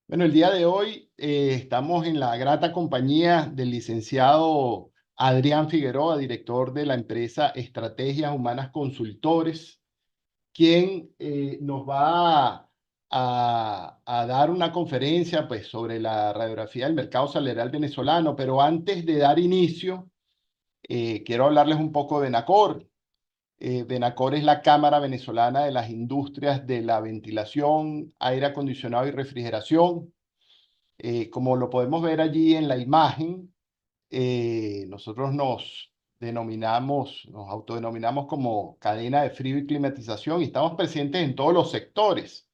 Bueno, el día de hoy estamos en la grata compañía del licenciado Adrián Figueroa, director de la empresa Estrategias Humanas Consultores, quien nos va a dar una conferencia pues, sobre la radiografía del mercado salarial venezolano. Pero antes de dar inicio, quiero hablarles un poco de Venacor. Venacor es la Cámara Venezolana de las Industrias de la Ventilación, Aire Acondicionado y Refrigeración. Como lo podemos ver allí en la imagen, nosotros nos autodenominamos como cadena de frío y climatización y estamos presentes en todos los sectores,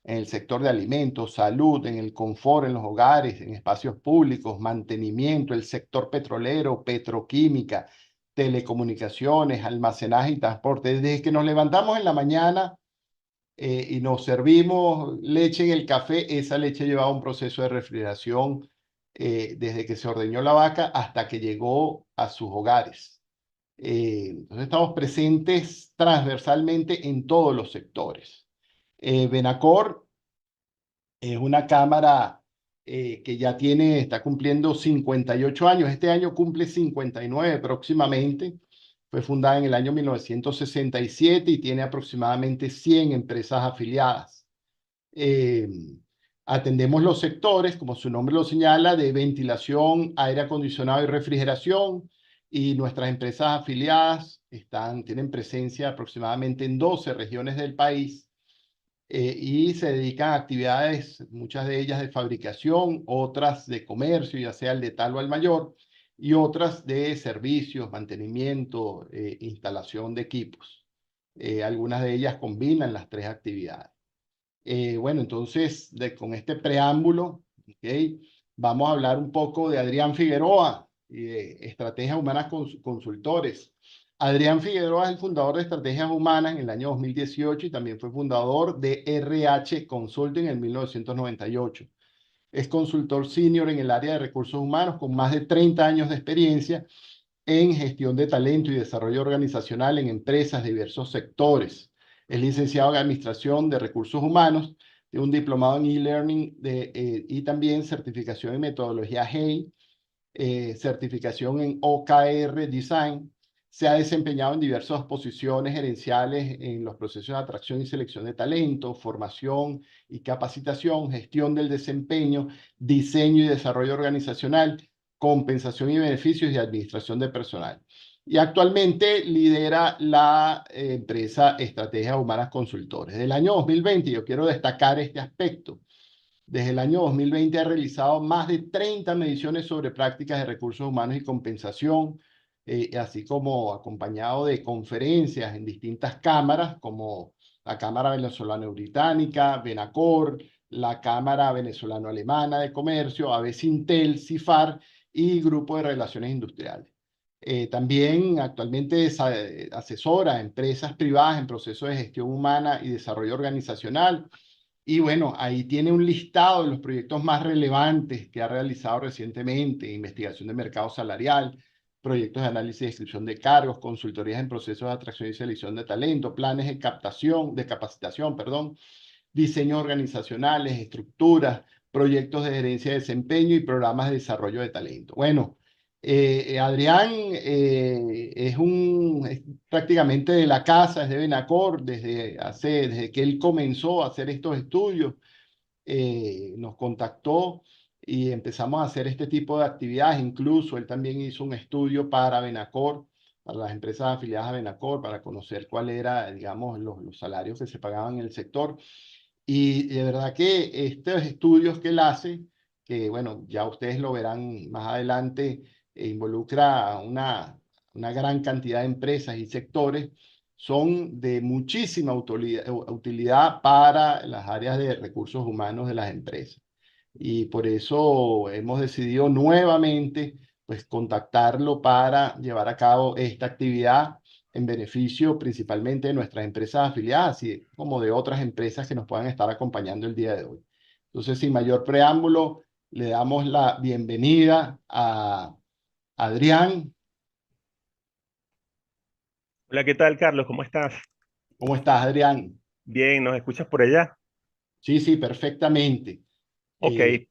en el sector de alimentos, salud, en el confort, en los hogares, en espacios públicos, mantenimiento, el sector petrolero, petroquímica, telecomunicaciones, almacenaje y transporte. Desde que nos levantamos en la mañana y nos servimos leche en el café, esa leche llevaba un proceso de refrigeración desde que se ordeñó la vaca hasta que llegó a sus hogares. Entonces estamos presentes transversalmente en todos los sectores. Venacor es una cámara que ya está cumpliendo 58 años. Este año cumple 59 próximamente. Fue fundada en el año 1967 y tiene aproximadamente 100 empresas afiliadas. Eh, Atendemos los sectores, como su nombre lo señala, de ventilación, aire acondicionado y refrigeración. Y nuestras empresas afiliadas tienen presencia aproximadamente en 12 regiones del país y se dedican a actividades, muchas de ellas de fabricación, otras de comercio, ya sea el de tal o al mayor, y otras de servicios, mantenimiento, instalación de equipos. Algunas de ellas combinan las tres actividades. Bueno, entonces, con este preámbulo, ¿ok? Vamos a hablar un poco de Adrián Figueroa y de Estrategias Humanas Consultores. Adrián Figueroa es el fundador de Estrategias Humanas en el año 2018 y también fue fundador de RH Consulting en 1998. Es consultor senior en el área de recursos humanos con más de 30 años de experiencia en gestión de talento y desarrollo organizacional en empresas de diversos sectores. Es licenciado en Administración de Recursos Humanos, tiene un diplomado en e-learning y también certificación en metodología HEI, certificación en OKR Design. Se ha desempeñado en diversas posiciones gerenciales en los procesos de atracción y selección de talento, formación y capacitación, gestión del desempeño, diseño y desarrollo organizacional, compensación y beneficios y administración de personal. Y actualmente lidera la empresa Estrategias Humanas Consultores. Del año 2020, yo quiero destacar este aspecto. Desde el año 2020 ha realizado más de 30 mediciones sobre prácticas de recursos humanos y compensación, así como acompañado de conferencias en distintas cámaras, como la Cámara Venezolano-Británica, Venacor, la Cámara Venezolano-Alemana de Comercio, ABESINTEL, CIFAR y Grupo de Relaciones Industriales. También actualmente asesora a empresas privadas en procesos de gestión humana y desarrollo organizacional. Y bueno, ahí tiene un listado de los proyectos más relevantes que ha realizado recientemente: investigación de mercado salarial, proyectos de análisis y descripción de cargos, consultorías en procesos de atracción y selección de talento, planes de capacitación, perdón, diseños organizacionales, estructuras, proyectos de gerencia de desempeño y programas de desarrollo de talento. Bueno, Adrián es prácticamente de la casa, es de Venacor, desde que él comenzó a hacer estos estudios, nos contactó y empezamos a hacer este tipo de actividades. Incluso él también hizo un estudio para Venacor, para las empresas afiliadas a Venacor, para conocer cuál era, digamos, los salarios que se pagaban en el sector. Y de verdad que estos estudios que él hace, que bueno, ya ustedes lo verán más adelante, involucra a una gran cantidad de empresas y sectores, son de muchísima utilidad para las áreas de recursos humanos de las empresas. Y por eso hemos decidido nuevamente pues contactarlo para llevar a cabo esta actividad en beneficio principalmente de nuestras empresas afiliadas y como de otras empresas que nos puedan estar acompañando el día de hoy. Entonces, sin mayor preámbulo, le damos la bienvenida a Adrián. Hola, ¿qué tal, Carlos? ¿Cómo estás? ¿Cómo estás, Adrián? Bien, ¿nos escuchas por allá? Sí, sí, perfectamente. Ok, Eh,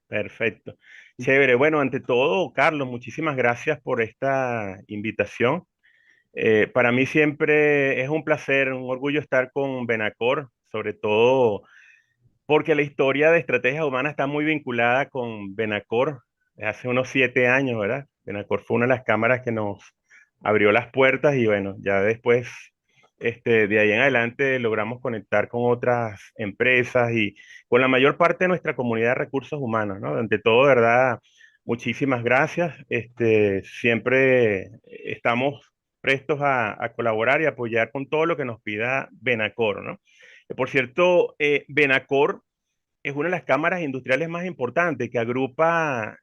perfecto. Chévere. Bueno, ante todo, Carlos, muchísimas gracias por esta invitación. Para mí siempre es un placer, un orgullo estar con Benacor, sobre todo porque la historia de estrategias humanas está muy vinculada con Benacor. Hace unos 7 años, ¿verdad? Benacor fue una de las cámaras que nos abrió las puertas y bueno, ya después, de ahí en adelante logramos conectar con otras empresas y con la mayor parte de nuestra comunidad de recursos humanos, ¿no? Ante todo, ¿verdad? Muchísimas gracias. Siempre estamos prestos a colaborar y apoyar con todo lo que nos pida Benacor, ¿no? Por cierto, Benacor es una de las cámaras industriales más importantes que agrupa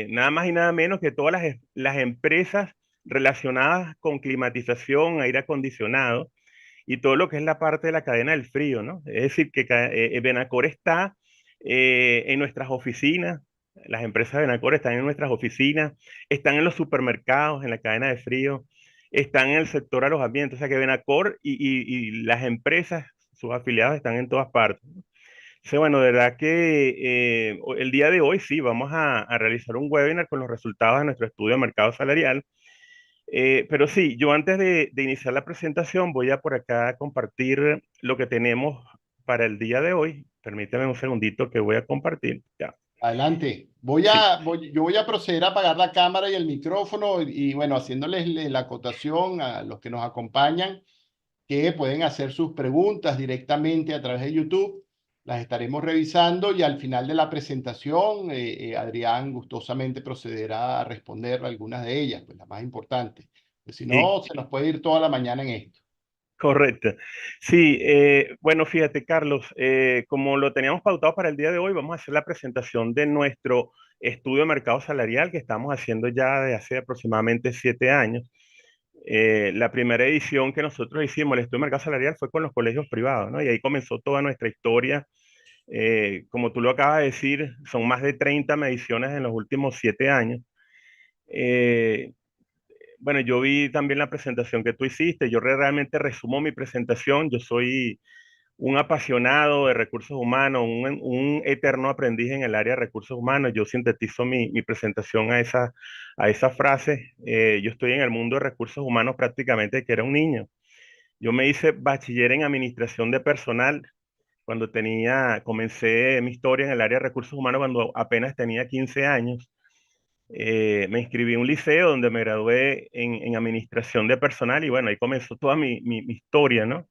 nada más y nada menos que todas las empresas relacionadas con climatización, aire acondicionado y todo lo que es la parte de la cadena del frío, ¿no? Es decir, que Benacor está en nuestras oficinas, las empresas de Benacor están en nuestras oficinas, están en los supermercados, en la cadena de frío, están en el sector alojamiento, o sea que Benacor y las empresas, sus afiliados están en todas partes. Sí, bueno, de verdad que el día de hoy sí, vamos a realizar un webinar con los resultados de nuestro estudio de mercado salarial. Pero sí, yo antes de iniciar la presentación voy a por acá compartir lo que tenemos para el día de hoy. Permíteme un segundito que voy a compartir. Ya. Adelante. Sí, Yo voy a proceder a apagar la cámara y el micrófono y bueno, haciéndoles la acotación a los que nos acompañan, que pueden hacer sus preguntas directamente a través de YouTube. Las estaremos revisando y al final de la presentación, Adrián gustosamente procederá a responder algunas de ellas, pues las más importantes. Pues si y no, se nos puede ir toda la mañana en esto. correcto. Sí, bueno, fíjate, Carlos, como lo teníamos pautado para el día de hoy, vamos a hacer la presentación de nuestro estudio de mercado salarial que estamos haciendo ya de hace aproximadamente 7 años. La primera edición que nosotros hicimos, el estudio de mercado salarial, fue con los colegios privados, ¿no? Y ahí comenzó toda nuestra historia. Como tú lo acabas de decir, son más de 30 mediciones en los últimos 7 años. Eh, bueno, yo vi también la presentación que tú hiciste. Yo realmente resumo mi presentación. Yo soy un apasionado de recursos humanos, un eterno aprendiz en el área de recursos humanos. Yo sintetizo mi presentación a esa frase. Yo estoy en el mundo de recursos humanos prácticamente que era un niño. Yo me hice bachiller en administración de personal cuando comencé mi historia en el área de recursos humanos cuando apenas tenía 15 años. Me inscribí en un liceo donde me gradué en administración de personal y bueno, ahí comenzó toda mi historia, ¿no?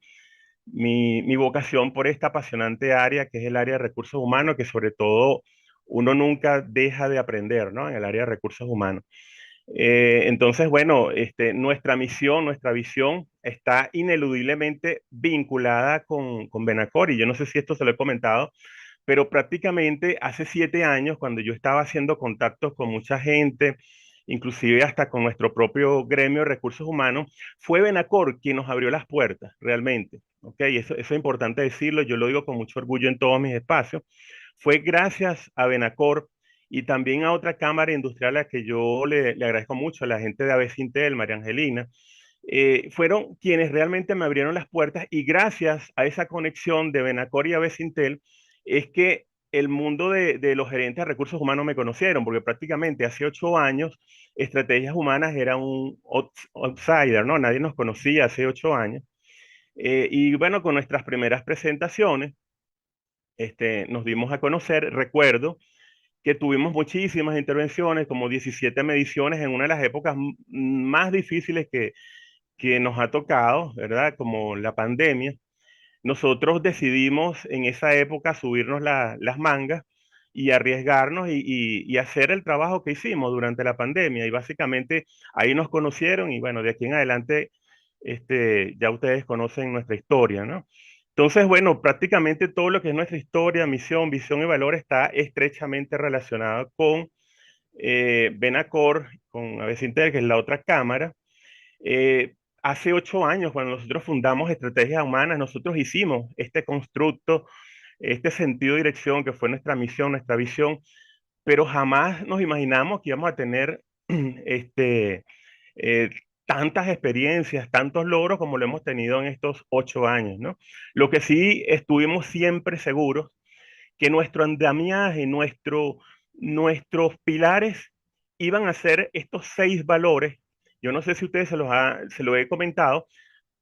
Mi vocación por esta apasionante área que es el área de recursos humanos, que sobre todo uno nunca deja de aprender, ¿no? En el área de recursos humanos. Entonces, bueno, nuestra misión, nuestra visión está ineludiblemente vinculada con Benacor y yo no sé si esto se lo he comentado, pero prácticamente hace 7 años, cuando yo estaba haciendo contactos con mucha gente, inclusive hasta con nuestro propio gremio de recursos humanos, fue Benacor quien nos abrió las puertas, realmente. ¿Ok? Eso es importante decirlo, yo lo digo con mucho orgullo en todos mis espacios. Fue gracias a Benacor y también a otra cámara industrial a la que yo le agradezco mucho, a la gente de Abesintel, María Angelina, fueron quienes realmente me abrieron las puertas y gracias a esa conexión de Benacor y Abesintel es que el mundo de los gerentes de recursos humanos me conocieron, porque prácticamente hace 8 años Estrategias Humanas era un outsider, ¿no? Nadie nos conocía hace 8 años. Y bueno, con nuestras primeras presentaciones, nos dimos a conocer. Recuerdo que tuvimos muchísimas intervenciones, como 17 mediciones en una de las épocas más difíciles que nos ha tocado, ¿verdad? Como la pandemia. Nosotros decidimos en esa época subirnos las mangas y arriesgarnos y hacer el trabajo que hicimos durante la pandemia. Y básicamente ahí nos conocieron y bueno, de aquí en adelante ya ustedes conocen nuestra historia, ¿no? Entonces, bueno, prácticamente todo lo que es nuestra historia, misión, visión y valor está estrechamente relacionado con Benacor, con Abesinter, que es la otra cámara. Hace 8 años, cuando nosotros fundamos Estrategias Humanas, nosotros hicimos este constructo, este sentido de dirección que fue nuestra misión, nuestra visión, pero jamás nos imaginamos que íbamos a tener este, eh, tantas experiencias, tantos logros como lo hemos tenido en estos 8 años, ¿no? Lo que sí estuvimos siempre seguros que nuestro andamiaje, nuestros pilares iban a ser estos 6 valores. Yo no sé si ustedes se lo he comentado,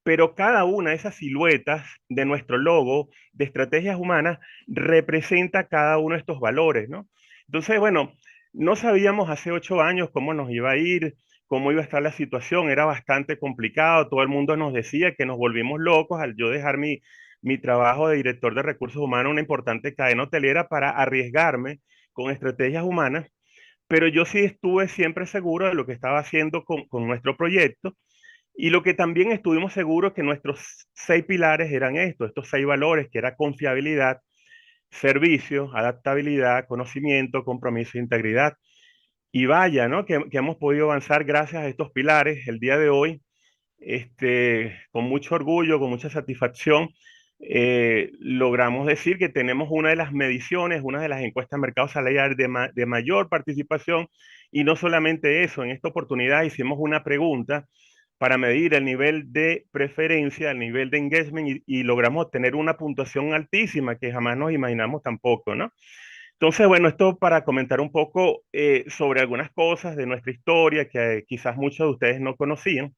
pero cada una de esas siluetas de nuestro logo de estrategias humanas representa cada uno de estos valores, ¿no? Entonces, bueno, no sabíamos hace 8 años cómo nos iba a ir, cómo iba a estar la situación, era bastante complicado, todo el mundo nos decía que nos volvimos locos al yo dejar mi trabajo de director de recursos humanos en una importante cadena hotelera para arriesgarme con estrategias humanas, pero yo sí estuve siempre seguro de lo que estaba haciendo con nuestro proyecto y lo que también estuvimos seguros que nuestros 6 pilares eran estos 6 valores, que era confiabilidad, servicio, adaptabilidad, conocimiento, compromiso e integridad. Y vaya, ¿no? Que hemos podido avanzar gracias a estos pilares el día de hoy, con mucho orgullo, con mucha satisfacción. Logramos decir que tenemos una de las mediciones, una de las encuestas de mercado salarial de mayor participación. Y no solamente eso, en esta oportunidad hicimos una pregunta para medir el nivel de preferencia, el nivel de engagement y logramos obtener una puntuación altísima que jamás nos imaginamos tampoco, ¿no? Entonces, bueno, esto para comentar un poco sobre algunas cosas de nuestra historia que quizás muchos de ustedes no conocían.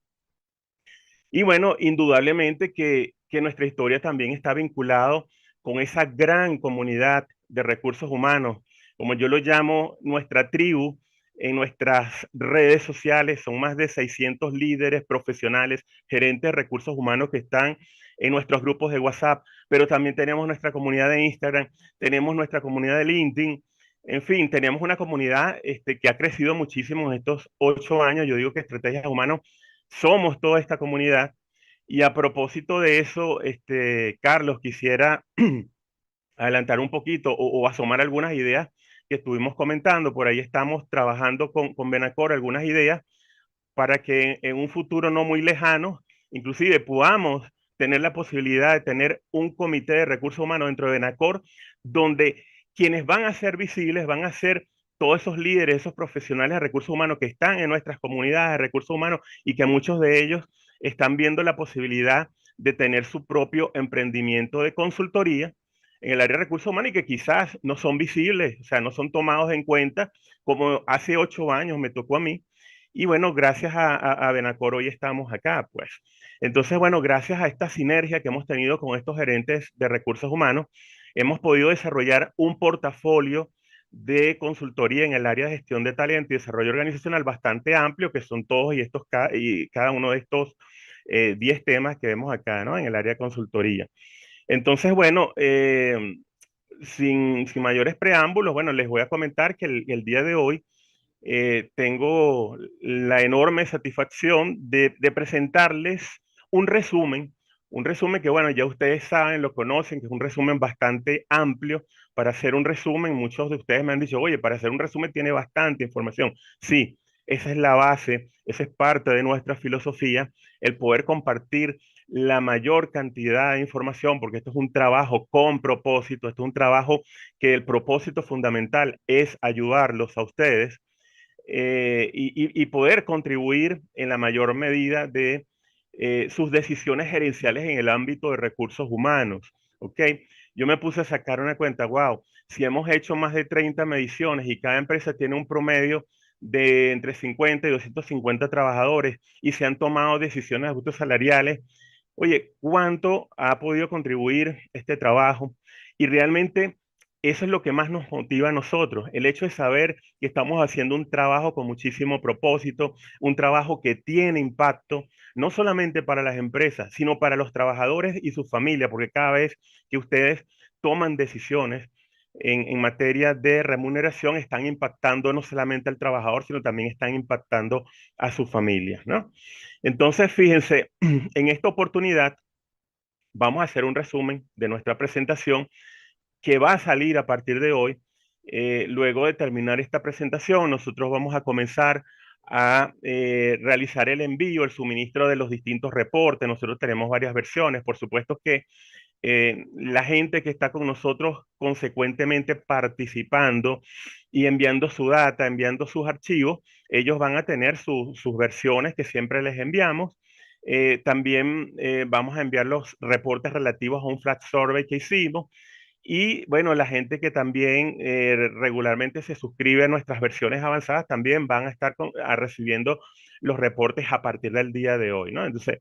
Y bueno, indudablemente que nuestra historia también está vinculado con esa gran comunidad de recursos humanos, como yo lo llamo, nuestra tribu. En nuestras redes sociales son más de 600 líderes profesionales, gerentes de recursos humanos que están en nuestros grupos de WhatsApp, pero también tenemos nuestra comunidad de Instagram, tenemos nuestra comunidad de LinkedIn. En fin, tenemos una comunidad que ha crecido muchísimo en estos 8 años. Yo digo que Estrategias Humanos somos toda esta comunidad. Y a propósito de eso, Carlos, quisiera adelantar un poquito o asomar algunas ideas que estuvimos comentando. Por ahí estamos trabajando con Benacor algunas ideas para que en un futuro no muy lejano, inclusive podamos tener la posibilidad de tener un comité de recursos humanos dentro de Benacor, donde quienes van a ser visibles van a ser todos esos líderes, esos profesionales de recursos humanos que están en nuestras comunidades de recursos humanos y que muchos de ellos están viendo la posibilidad de tener su propio emprendimiento de consultoría en el área de recursos humanos y que quizás no son visibles, o sea, no son tomados en cuenta como hace 8 años me tocó a mí. Y bueno, gracias a Benacor hoy estamos acá, pues. Entonces, bueno, gracias a esta sinergia que hemos tenido con estos gerentes de recursos humanos, hemos podido desarrollar un portafolio de consultoría en el área de gestión de talento y desarrollo organizacional bastante amplio, que son todos y cada uno de estos 10 temas que vemos acá, ¿no? En el área de consultoría. Entonces, bueno, sin mayores preámbulos, bueno, les voy a comentar que el día de hoy tengo la enorme satisfacción de presentarles un resumen que, bueno, ya ustedes saben, lo conocen, que es un resumen bastante amplio. Para hacer un resumen, muchos de ustedes me han dicho, oye, para hacer un resumen tiene bastante información. Sí, esa es la base, esa es parte de nuestra filosofía, el poder compartir la mayor cantidad de información, porque esto es un trabajo con propósito, esto es un trabajo que el propósito fundamental es ayudarlos a ustedes y poder contribuir en la mayor medida de sus decisiones gerenciales en el ámbito de recursos humanos. ¿Ok? Yo me puse a sacar una cuenta, wow, si hemos hecho más de 30 mediciones y cada empresa tiene un promedio de entre 50 y 250 trabajadores y se han tomado decisiones de ajustes salariales, oye, ¿cuánto ha podido contribuir este trabajo? Y realmente eso es lo que más nos motiva a nosotros, el hecho de saber que estamos haciendo un trabajo con muchísimo propósito, un trabajo que tiene impacto, no solamente para las empresas, sino para los trabajadores y sus familias, porque cada vez que ustedes toman decisiones en materia de remuneración, están impactando no solamente al trabajador, sino también están impactando a sus familias, ¿no? Entonces, fíjense, en esta oportunidad vamos a hacer un resumen de nuestra presentación que va a salir a partir de hoy. Luego de terminar esta presentación, nosotros vamos a comenzar a realizar el envío, el suministro de los distintos reportes. Nosotros tenemos varias versiones. Por supuesto que la gente que está con nosotros consecuentemente participando y enviando su data, enviando sus archivos, ellos van a tener sus versiones que siempre les enviamos. También vamos a enviar los reportes relativos a un flash survey que hicimos Y bueno, la gente que también regularmente se suscribe a nuestras versiones avanzadas también van a estar recibiendo los reportes a partir del día de hoy, ¿no? Entonces,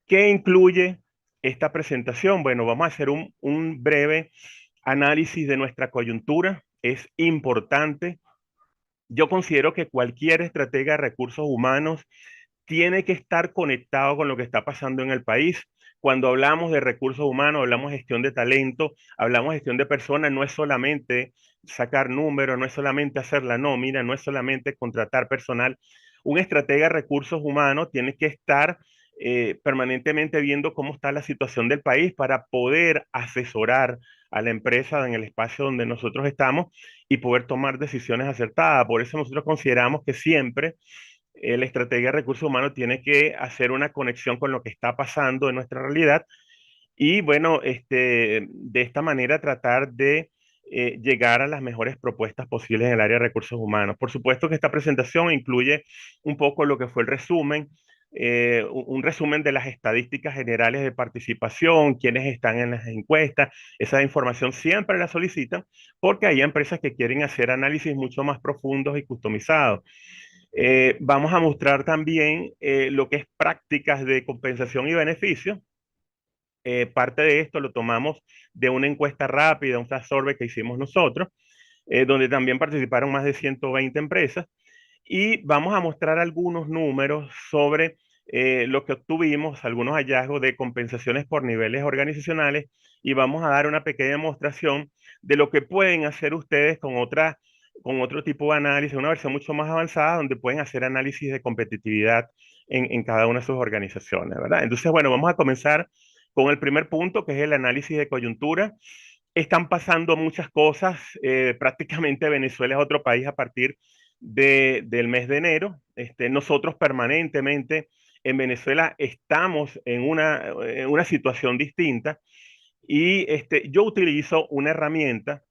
¿qué incluye esta presentación? Bueno, vamos a hacer un breve análisis de nuestra coyuntura. Es importante. Yo considero que cualquier estratega de recursos humanos tiene que estar conectado con lo que está pasando en el país. Cuando hablamos de recursos humanos, hablamos de gestión de talento, hablamos de gestión de personas, no es solamente sacar números, no es solamente hacer la nómina, no es solamente contratar personal. Un estratega de recursos humanos tiene que estar permanentemente viendo cómo está la situación del país para poder asesorar a la empresa en el espacio donde nosotros estamos y poder tomar decisiones acertadas. Por eso nosotros consideramos que siempre la estrategia de recursos humanos tiene que hacer una conexión con lo que está pasando en nuestra realidad y bueno, de esta manera tratar de llegar a las mejores propuestas posibles en el área de recursos humanos. Por supuesto que esta presentación incluye un poco lo que fue el resumen, un resumen de las estadísticas generales de participación, quiénes están en las encuestas. Esa información siempre la solicitan porque hay empresas que quieren hacer análisis mucho más profundos y customizados. Vamos a mostrar también lo que es prácticas de compensación y beneficio. Parte de esto lo tomamos de una encuesta rápida, un flash survey que hicimos nosotros, donde también participaron más de 120 empresas. Y vamos a mostrar algunos números sobre lo que obtuvimos, algunos hallazgos de compensaciones por niveles organizacionales y vamos a dar una pequeña demostración de lo que pueden hacer ustedes con otro tipo de análisis, una versión mucho más avanzada donde pueden hacer análisis de competitividad en cada una de sus organizaciones, ¿verdad? Entonces, bueno, vamos a comenzar con el primer punto, que es el análisis de coyuntura. Están pasando muchas cosas. Prácticamente Venezuela es otro país a partir del mes de enero. Nosotros permanentemente en Venezuela estamos en una situación distinta y yo utilizo una herramienta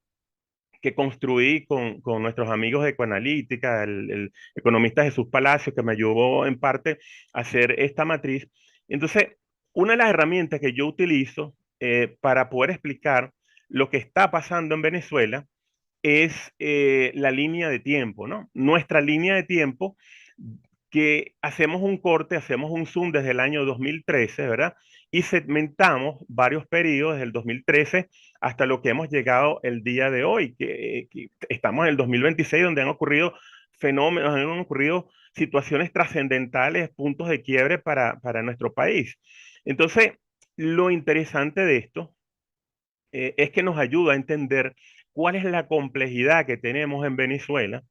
que construí con nuestros amigos de Ecoanalítica, el economista Jesús Palacio, que me ayudó en parte a hacer esta matriz. Entonces, una de las herramientas que yo utilizo para poder explicar lo que está pasando en Venezuela es la línea de tiempo, ¿no? Nuestra línea de tiempo, que hacemos un corte, hacemos un zoom desde el año 2013, ¿verdad? Y segmentamos varios periodos desde el 2013 hasta lo que hemos llegado el día de hoy, que estamos en el 2026, donde han ocurrido fenómenos, han ocurrido situaciones trascendentales, puntos de quiebre para nuestro país. Entonces, lo interesante de esto es que nos ayuda a entender cuál es la complejidad que tenemos en Venezuela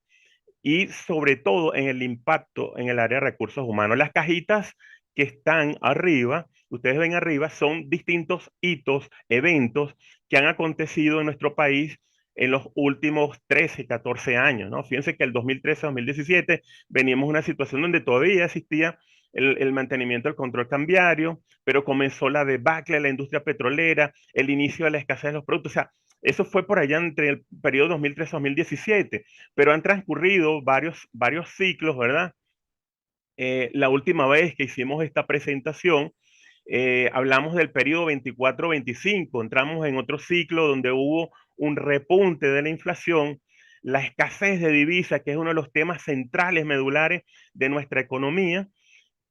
y sobre todo en el impacto en el área de recursos humanos. Las cajitas que están arriba, ustedes ven arriba, son distintos hitos, eventos que han acontecido en nuestro país en los últimos 13, 14 años, ¿no? Fíjense que el 2013-2017 veníamos de una situación donde todavía existía el mantenimiento del control cambiario, pero comenzó la debacle de la industria petrolera, el inicio de la escasez de los productos. O sea, eso fue por allá entre el periodo 2013-2017, pero han transcurrido varios ciclos, ¿verdad? La última vez que hicimos esta presentación, hablamos del periodo 24-25, entramos en otro ciclo donde hubo un repunte de la inflación, la escasez de divisas, que es uno de los temas centrales, medulares de nuestra economía,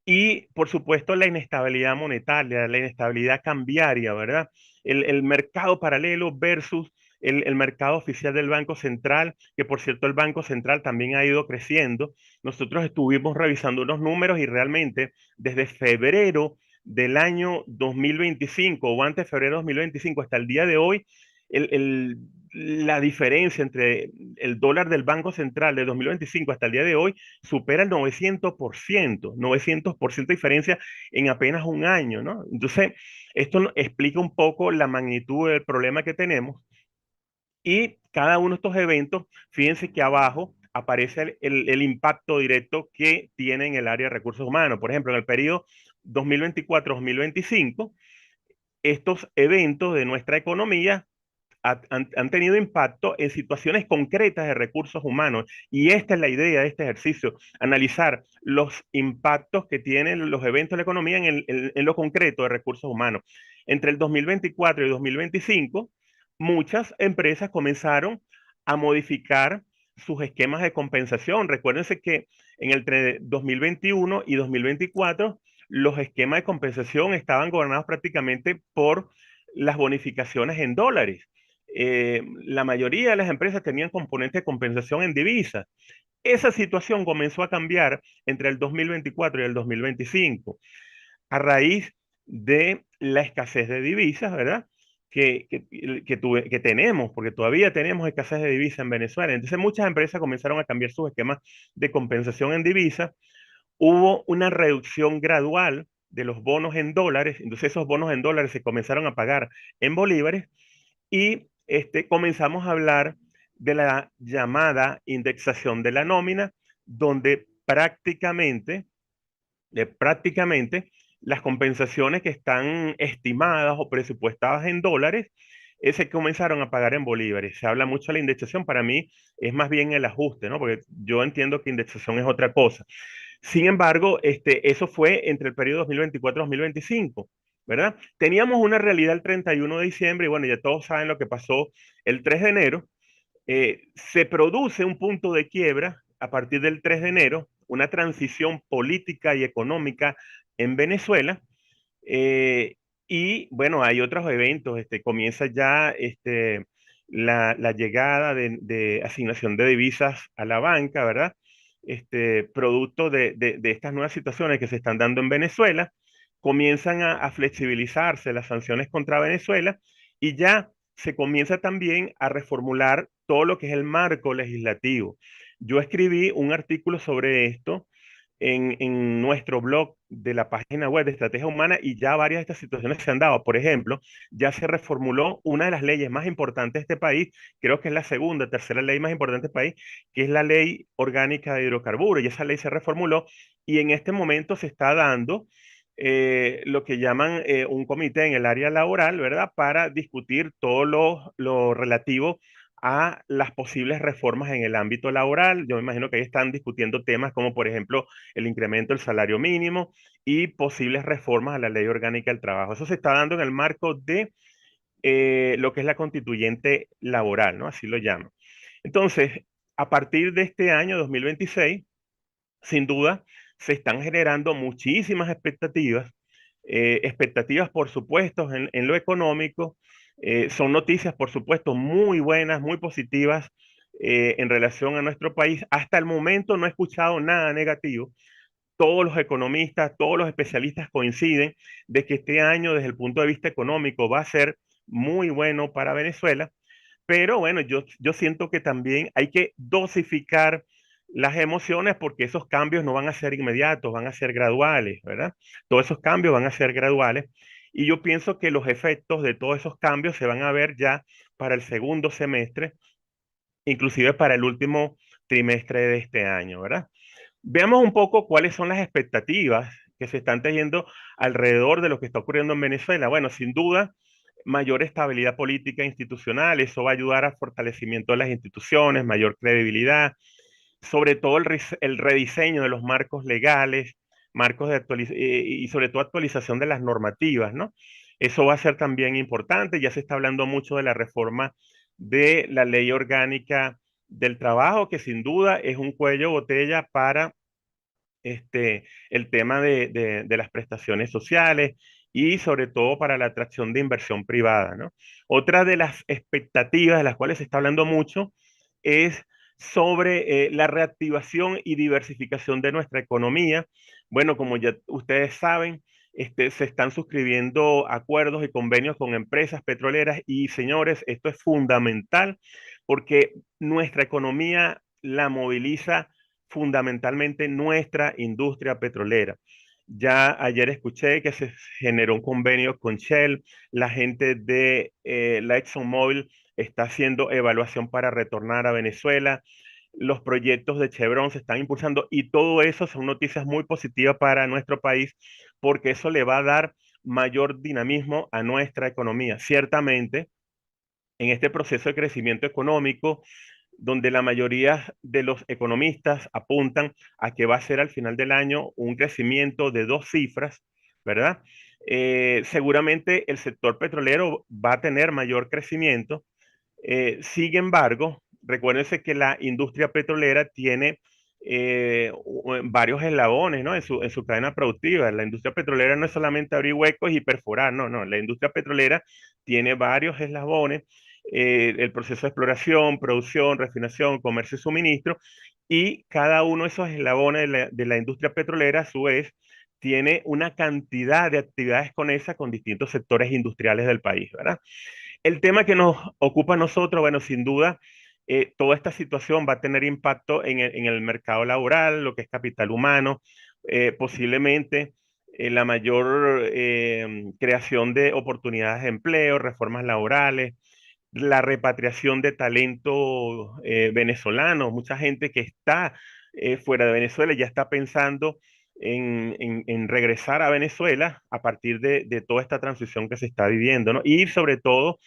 y por supuesto la inestabilidad monetaria, la inestabilidad cambiaria, ¿verdad? El mercado paralelo versus el mercado oficial del Banco Central, que por cierto el Banco Central también ha ido creciendo. Nosotros estuvimos revisando unos números y realmente desde febrero del año 2025 o antes de febrero de 2025 hasta el día de hoy, el, el, la diferencia entre el dólar del Banco Central de 2025 hasta el día de hoy supera el 900% de diferencia en apenas un año, ¿no? Entonces, esto explica un poco la magnitud del problema que tenemos y cada uno de estos eventos, fíjense que abajo aparece el impacto directo que tiene en el área de recursos humanos. Por ejemplo, en el periodo 2024-2025, estos eventos de nuestra economía han tenido impacto en situaciones concretas de recursos humanos. Y esta es la idea de este ejercicio, analizar los impactos que tienen los eventos de la economía en lo concreto de recursos humanos. Entre el 2024 y 2025 muchas empresas comenzaron a modificar sus esquemas de compensación. Recuérdense que entre 2021 y 2024 los esquemas de compensación estaban gobernados prácticamente por las bonificaciones en dólares. La mayoría de las empresas tenían componentes de compensación en divisas. Esa situación comenzó a cambiar entre el 2024 y el 2025 a raíz de la escasez de divisas, ¿verdad? Que tenemos, porque todavía tenemos escasez de divisas en Venezuela. Entonces muchas empresas comenzaron a cambiar sus esquemas de compensación en divisas. Hubo una reducción gradual de los bonos en dólares, entonces esos bonos en dólares se comenzaron a pagar en bolívares y comenzamos a hablar de la llamada indexación de la nómina, donde prácticamente las compensaciones que están estimadas o presupuestadas en dólares se comenzaron a pagar en bolívares. Se habla mucho de la indexación, para mí es más bien el ajuste, ¿no? Porque yo entiendo que indexación es otra cosa. Sin embargo, eso fue entre el periodo 2024-2025, ¿verdad? Teníamos una realidad el 31 de diciembre y bueno, ya todos saben lo que pasó el 3 de enero. Se produce un punto de quiebra a partir del 3 de enero, una transición política y económica en Venezuela. eh, y bueno, hay otros eventos, comienza ya la llegada de asignación de divisas a la banca, ¿verdad? Producto de estas nuevas situaciones que se están dando en Venezuela, comienzan a flexibilizarse las sanciones contra Venezuela y ya se comienza también a reformular todo lo que es el marco legislativo. Yo escribí un artículo sobre esto en nuestro blog de la página web de Estrategia Humana y ya varias de estas situaciones se han dado. Por ejemplo, ya se reformuló una de las leyes más importantes de este país, creo que es la segunda, tercera ley más importante de este país, que es la Ley Orgánica de Hidrocarburos, y esa ley se reformuló y en este momento se está dando lo que llaman un comité en el área laboral, ¿verdad? Para discutir todo lo relativo a las posibles reformas en el ámbito laboral. Yo me imagino que ahí están discutiendo temas como, por ejemplo, el incremento del salario mínimo y posibles reformas a la ley orgánica del trabajo. Eso se está dando en el marco de lo que es la constituyente laboral, ¿no? Así lo llaman. Entonces, a partir de este año 2026, sin duda, se están generando muchísimas expectativas, por supuesto, en lo económico. Son noticias, por supuesto, muy buenas, muy positivas en relación a nuestro país. Hasta el momento no he escuchado nada negativo. Todos los economistas, todos los especialistas coinciden de que este año, desde el punto de vista económico, va a ser muy bueno para Venezuela. Pero bueno, yo siento que también hay que dosificar las emociones porque esos cambios no van a ser inmediatos, van a ser graduales, ¿verdad? Todos esos cambios van a ser graduales. Y yo pienso que los efectos de todos esos cambios se van a ver ya para el segundo semestre, inclusive para el último trimestre de este año, ¿verdad? Veamos un poco cuáles son las expectativas que se están teniendo alrededor de lo que está ocurriendo en Venezuela. Bueno, sin duda, mayor estabilidad política e institucional, eso va a ayudar a fortalecimiento de las instituciones, mayor credibilidad, sobre todo el rediseño de los marcos legales, y sobre todo actualización de las normativas, ¿no? Eso va a ser también importante, ya se está hablando mucho de la reforma de la ley orgánica del trabajo, que sin duda es un cuello de botella para el tema de las prestaciones sociales y sobre todo para la atracción de inversión privada, ¿no? Otra de las expectativas de las cuales se está hablando mucho es sobre la reactivación y diversificación de nuestra economía. Bueno, como ya ustedes saben, se están suscribiendo acuerdos y convenios con empresas petroleras y señores, esto es fundamental porque nuestra economía la moviliza fundamentalmente nuestra industria petrolera. Ya ayer escuché que se generó un convenio con Shell, la gente de la ExxonMobil está haciendo evaluación para retornar a Venezuela, los proyectos de Chevron se están impulsando y todo eso son noticias muy positivas para nuestro país porque eso le va a dar mayor dinamismo a nuestra economía. Ciertamente, en este proceso de crecimiento económico, donde la mayoría de los economistas apuntan a que va a ser al final del año un crecimiento de dos cifras, ¿verdad? seguramente el sector petrolero va a tener mayor crecimiento. Sin embargo, recuérdense que la industria petrolera tiene varios eslabones, ¿no? En su cadena productiva. La industria petrolera no es solamente abrir huecos y perforar, no, no. La industria petrolera tiene varios eslabones. El proceso de exploración, producción, refinación, comercio y suministro. Y cada uno de esos eslabones de la industria petrolera, a su vez, tiene una cantidad de actividades conexas con distintos sectores industriales del país, ¿verdad? El tema que nos ocupa a nosotros, bueno, sin duda, toda esta situación va a tener impacto en el mercado laboral, lo que es capital humano, posiblemente la mayor creación de oportunidades de empleo, reformas laborales, la repatriación de talento venezolano. Mucha gente que está fuera de Venezuela ya está pensando en regresar a Venezuela a partir de toda esta transición que se está viviendo, ¿no? Y sobre todo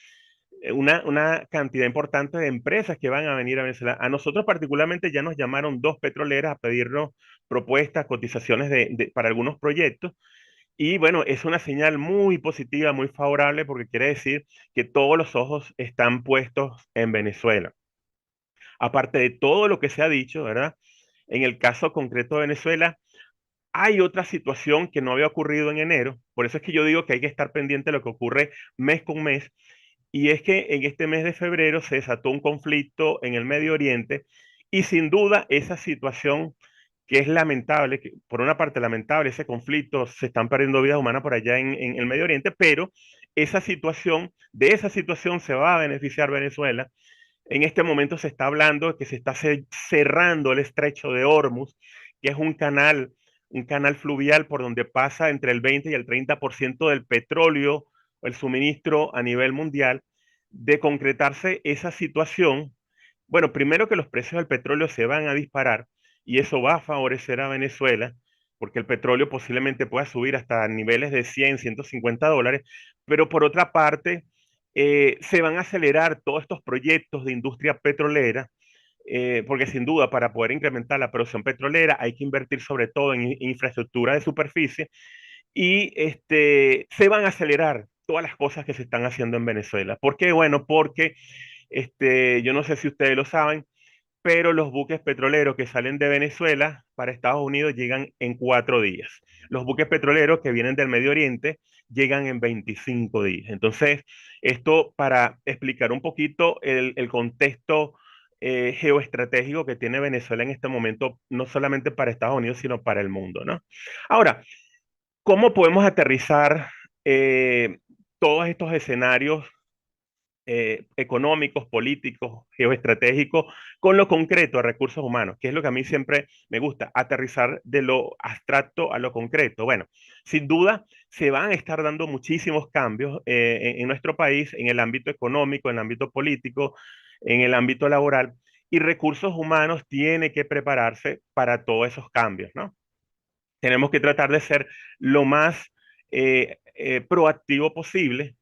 una cantidad importante de empresas que van a venir a Venezuela. A nosotros particularmente ya nos llamaron dos petroleras a pedirnos propuestas, cotizaciones para algunos proyectos. Y bueno, es una señal muy positiva, muy favorable, porque quiere decir que todos los ojos están puestos en Venezuela. Aparte de todo lo que se ha dicho, ¿verdad? En el caso concreto de Venezuela, hay otra situación que no había ocurrido en enero. Por eso es que yo digo que hay que estar pendiente de lo que ocurre mes con mes. Y es que en este mes de febrero se desató un conflicto en el Medio Oriente y sin duda esa situación que es lamentable, que por una parte lamentable ese conflicto, se están perdiendo vidas humanas por allá en el Medio Oriente, pero de esa situación se va a beneficiar Venezuela. En este momento se está hablando de que se está cerrando el estrecho de Hormuz, que es un canal fluvial por donde pasa entre el 20 y el 30% del petróleo o el suministro a nivel mundial. De concretarse esa situación, bueno, primero que los precios del petróleo se van a disparar y eso va a favorecer a Venezuela, porque el petróleo posiblemente pueda subir hasta niveles de 100, $150, pero por otra parte, se van a acelerar todos estos proyectos de industria petrolera, porque sin duda para poder incrementar la producción petrolera hay que invertir sobre todo en infraestructura de superficie y se van a acelerar todas las cosas que se están haciendo en Venezuela. ¿Por qué? Bueno, porque yo no sé si ustedes lo saben, pero los buques petroleros que salen de Venezuela para Estados Unidos llegan en 4 días. Los buques petroleros que vienen del Medio Oriente llegan en 25 días. Entonces, esto para explicar un poquito el contexto geoestratégico que tiene Venezuela en este momento, no solamente para Estados Unidos, sino para el mundo, ¿no? Ahora, ¿cómo podemos aterrizar eh, todos estos escenarios económicos, políticos, geoestratégicos, con lo concreto a recursos humanos, que es lo que a mí siempre me gusta, aterrizar de lo abstracto a lo concreto? Bueno, sin duda se van a estar dando muchísimos cambios en nuestro país, en el ámbito económico, en el ámbito político, en el ámbito laboral, y recursos humanos tiene que prepararse para todos esos cambios, ¿no? Tenemos que tratar de ser lo más proactivo posible.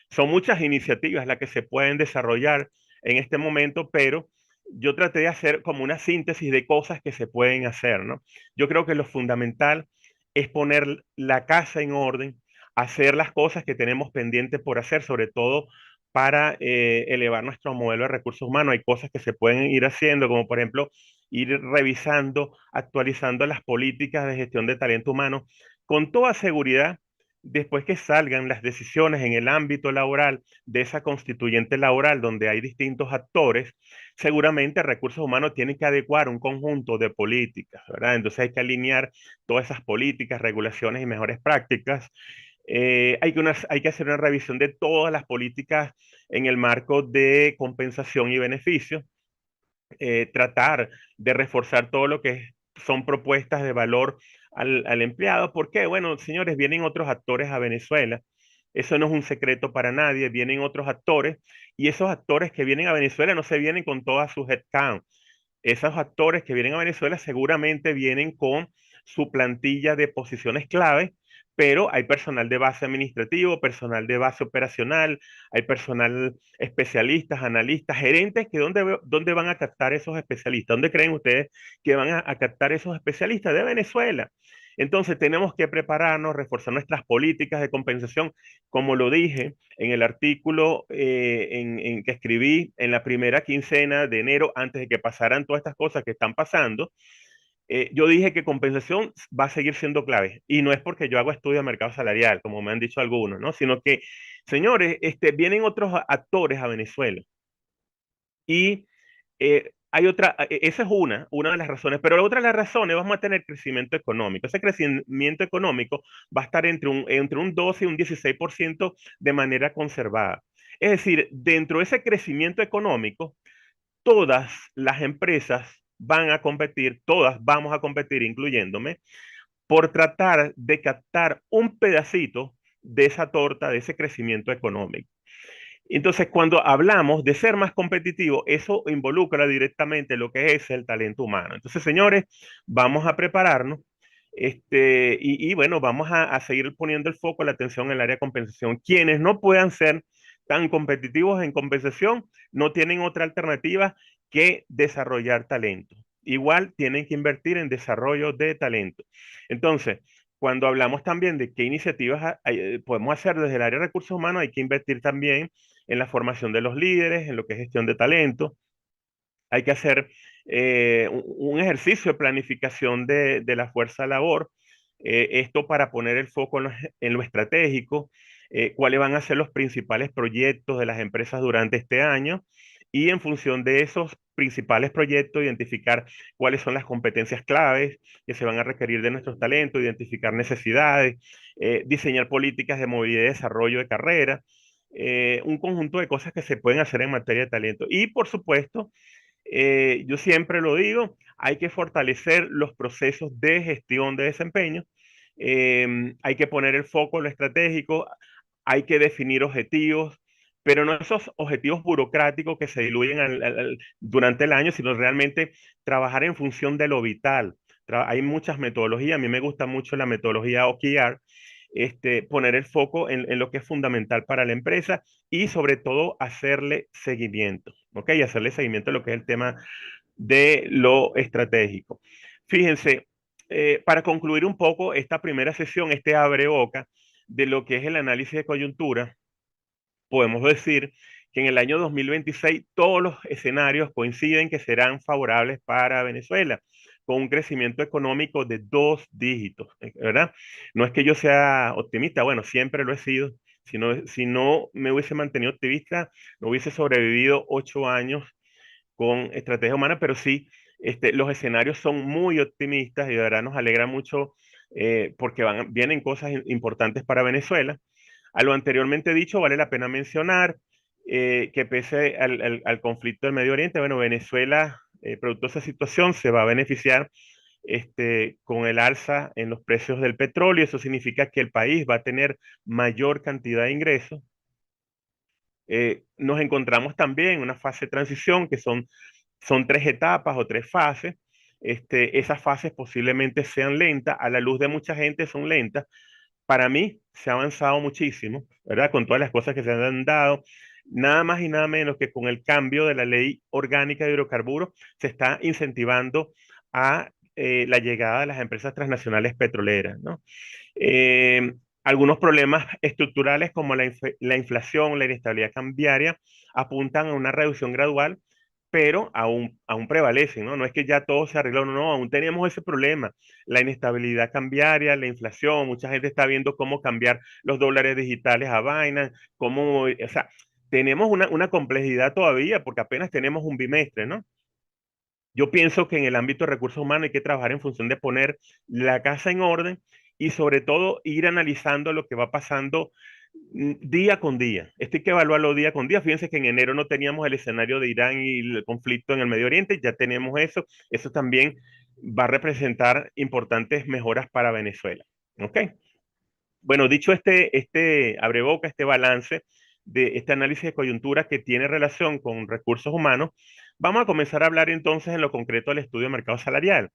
Son muchas iniciativas las que se pueden desarrollar en este momento, pero yo traté de hacer como una síntesis de cosas que se pueden hacer, ¿no? Yo creo que lo fundamental es poner la casa en orden, hacer las cosas que tenemos pendientes por hacer, sobre todo para elevar nuestro modelo de recursos humanos. Hay cosas que se pueden ir haciendo, como por ejemplo ir revisando, actualizando las políticas de gestión de talento humano. Con toda seguridad, después que salgan las decisiones en el ámbito laboral de esa constituyente laboral donde hay distintos actores, seguramente recursos humanos tienen que adecuar un conjunto de políticas, ¿verdad? Entonces hay que alinear todas esas políticas, regulaciones y mejores prácticas. Hay que hacer una revisión de todas las políticas en el marco de compensación y beneficios, tratar de reforzar todo lo que son propuestas de valor al empleado, porque, bueno, señores, vienen otros actores a Venezuela. Eso no es un secreto para nadie, vienen otros actores y esos actores que vienen a Venezuela no se vienen con toda su headcount. Esos actores que vienen a Venezuela seguramente vienen con su plantilla de posiciones clave, pero hay personal de base administrativo, personal de base operacional, hay personal especialistas, analistas, gerentes, que ¿dónde van a captar esos especialistas? ¿Dónde creen ustedes que van a captar esos especialistas? De Venezuela. Entonces tenemos que prepararnos, reforzar nuestras políticas de compensación, como lo dije en el artículo en que escribí en la primera quincena de enero, antes de que pasaran todas estas cosas que están pasando. Yo dije que compensación va a seguir siendo clave. Y no es porque yo hago estudio de mercado salarial, como me han dicho algunos, ¿no? Sino que, señores, vienen otros actores a Venezuela. Y hay otra, esa es una de las razones, pero la otra de las razones, vamos a tener crecimiento económico. Ese crecimiento económico va a estar entre un 12 y un 16% de manera conservada. Es decir, dentro de ese crecimiento económico, todas las empresas van a competir, todas vamos a competir, incluyéndome, por tratar de captar un pedacito de esa torta, de ese crecimiento económico. Entonces, cuando hablamos de ser más competitivo, eso involucra directamente lo que es el talento humano. Entonces, señores, vamos a prepararnos. Bueno, vamos a seguir poniendo el foco, la atención en el área de compensación. Quienes no puedan ser tan competitivos en compensación, no tienen otra alternativa que desarrollar talento. Igual tienen que invertir en desarrollo de talento. Entonces, cuando hablamos también de qué iniciativas podemos hacer desde el área de recursos humanos, hay que invertir también en la formación de los líderes, en lo que es gestión de talento. Hay que hacer un ejercicio de planificación de la fuerza labor. Esto para poner el foco en lo estratégico, cuáles van a ser los principales proyectos de las empresas durante este año y en función de esos principales proyectos, identificar cuáles son las competencias claves que se van a requerir de nuestros talentos, identificar necesidades, diseñar políticas de movilidad y desarrollo de carrera, un conjunto de cosas que se pueden hacer en materia de talento. Y por supuesto, yo siempre lo digo, hay que fortalecer los procesos de gestión de desempeño, hay que poner el foco en lo estratégico, hay que definir objetivos, pero no esos objetivos burocráticos que se diluyen durante el año, sino realmente trabajar en función de lo vital. Hay muchas metodologías, a mí me gusta mucho la metodología OKR, poner el foco en lo que es fundamental para la empresa y sobre todo hacerle seguimiento, ¿ok? Y hacerle seguimiento a lo que es el tema de lo estratégico. Fíjense, para concluir un poco esta primera sesión, abre boca de lo que es el análisis de coyuntura, podemos decir que en el año 2026 todos los escenarios coinciden que serán favorables para Venezuela, con un crecimiento económico de 2 dígitos, ¿verdad? No es que yo sea optimista, bueno, siempre lo he sido. Si no me hubiese mantenido optimista, no hubiese sobrevivido 8 años con estrategia humana, pero sí, los escenarios son muy optimistas y de verdad nos alegra mucho porque vienen cosas importantes para Venezuela. A lo anteriormente dicho, vale la pena mencionar que pese al conflicto del Medio Oriente, bueno, Venezuela, producto de esa situación, se va a beneficiar con el alza en los precios del petróleo. Eso significa que el país va a tener mayor cantidad de ingresos. Nos encontramos también en una fase de transición que son 3 etapas o 3 fases. Esas fases posiblemente sean lentas, a la luz de mucha gente son lentas. Para mí se ha avanzado muchísimo, ¿verdad? Con todas las cosas que se han dado, nada más y nada menos que con el cambio de la ley orgánica de hidrocarburos, se está incentivando a la llegada de las empresas transnacionales petroleras, ¿no? Algunos problemas estructurales como la inflación, la inestabilidad cambiaria, apuntan a una reducción gradual, pero aún prevalecen, ¿no? No es que ya todo se arregló, no, no, aún tenemos ese problema, la inestabilidad cambiaria, la inflación, mucha gente está viendo cómo cambiar los dólares digitales a Binance, o sea, tenemos una complejidad todavía porque apenas tenemos un bimestre, ¿no? Yo pienso que en el ámbito de recursos humanos hay que trabajar en función de poner la casa en orden y sobre todo ir analizando lo que va pasando día con día. Esto hay que evaluarlo día con día. Fíjense que en enero no teníamos el escenario de Irán y el conflicto en el Medio Oriente, ya tenemos eso. Eso también va a representar importantes mejoras para Venezuela. ¿Ok? Bueno, dicho abreboca, este balance de este análisis de coyuntura que tiene relación con recursos humanos, vamos a comenzar a hablar entonces en lo concreto del estudio de mercado salarial.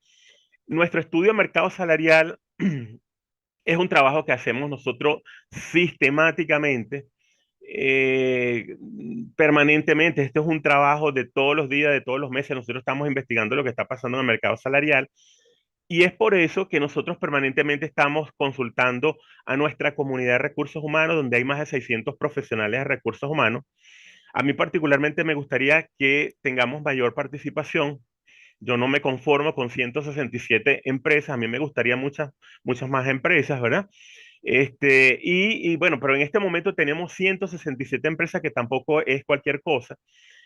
Nuestro estudio de mercado salarial es un trabajo que hacemos nosotros sistemáticamente, permanentemente. Este es un trabajo de todos los días, de todos los meses. Nosotros estamos investigando lo que está pasando en el mercado salarial Y es por eso que nosotros permanentemente estamos consultando a nuestra comunidad de recursos humanos, donde hay más de 600 profesionales de recursos humanos. A mí particularmente me gustaría que tengamos mayor participación. Yo no me conformo con 167 empresas, a mí me gustaría muchas más empresas, ¿verdad? Bueno, pero en este momento tenemos 167 empresas, que tampoco es cualquier cosa.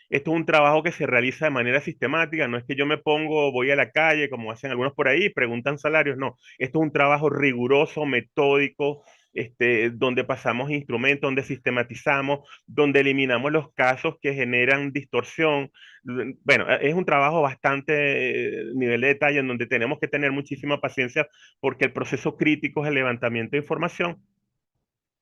Esto es un trabajo que se realiza de manera sistemática, no es que yo me pongo, voy a la calle, como hacen algunos por ahí, preguntan salarios, no. Esto es un trabajo riguroso, metódico, donde pasamos instrumentos, donde sistematizamos, donde eliminamos los casos que generan distorsión. Bueno, es un trabajo bastante nivel de detalle, en donde tenemos que tener muchísima paciencia, porque el proceso crítico es el levantamiento de información.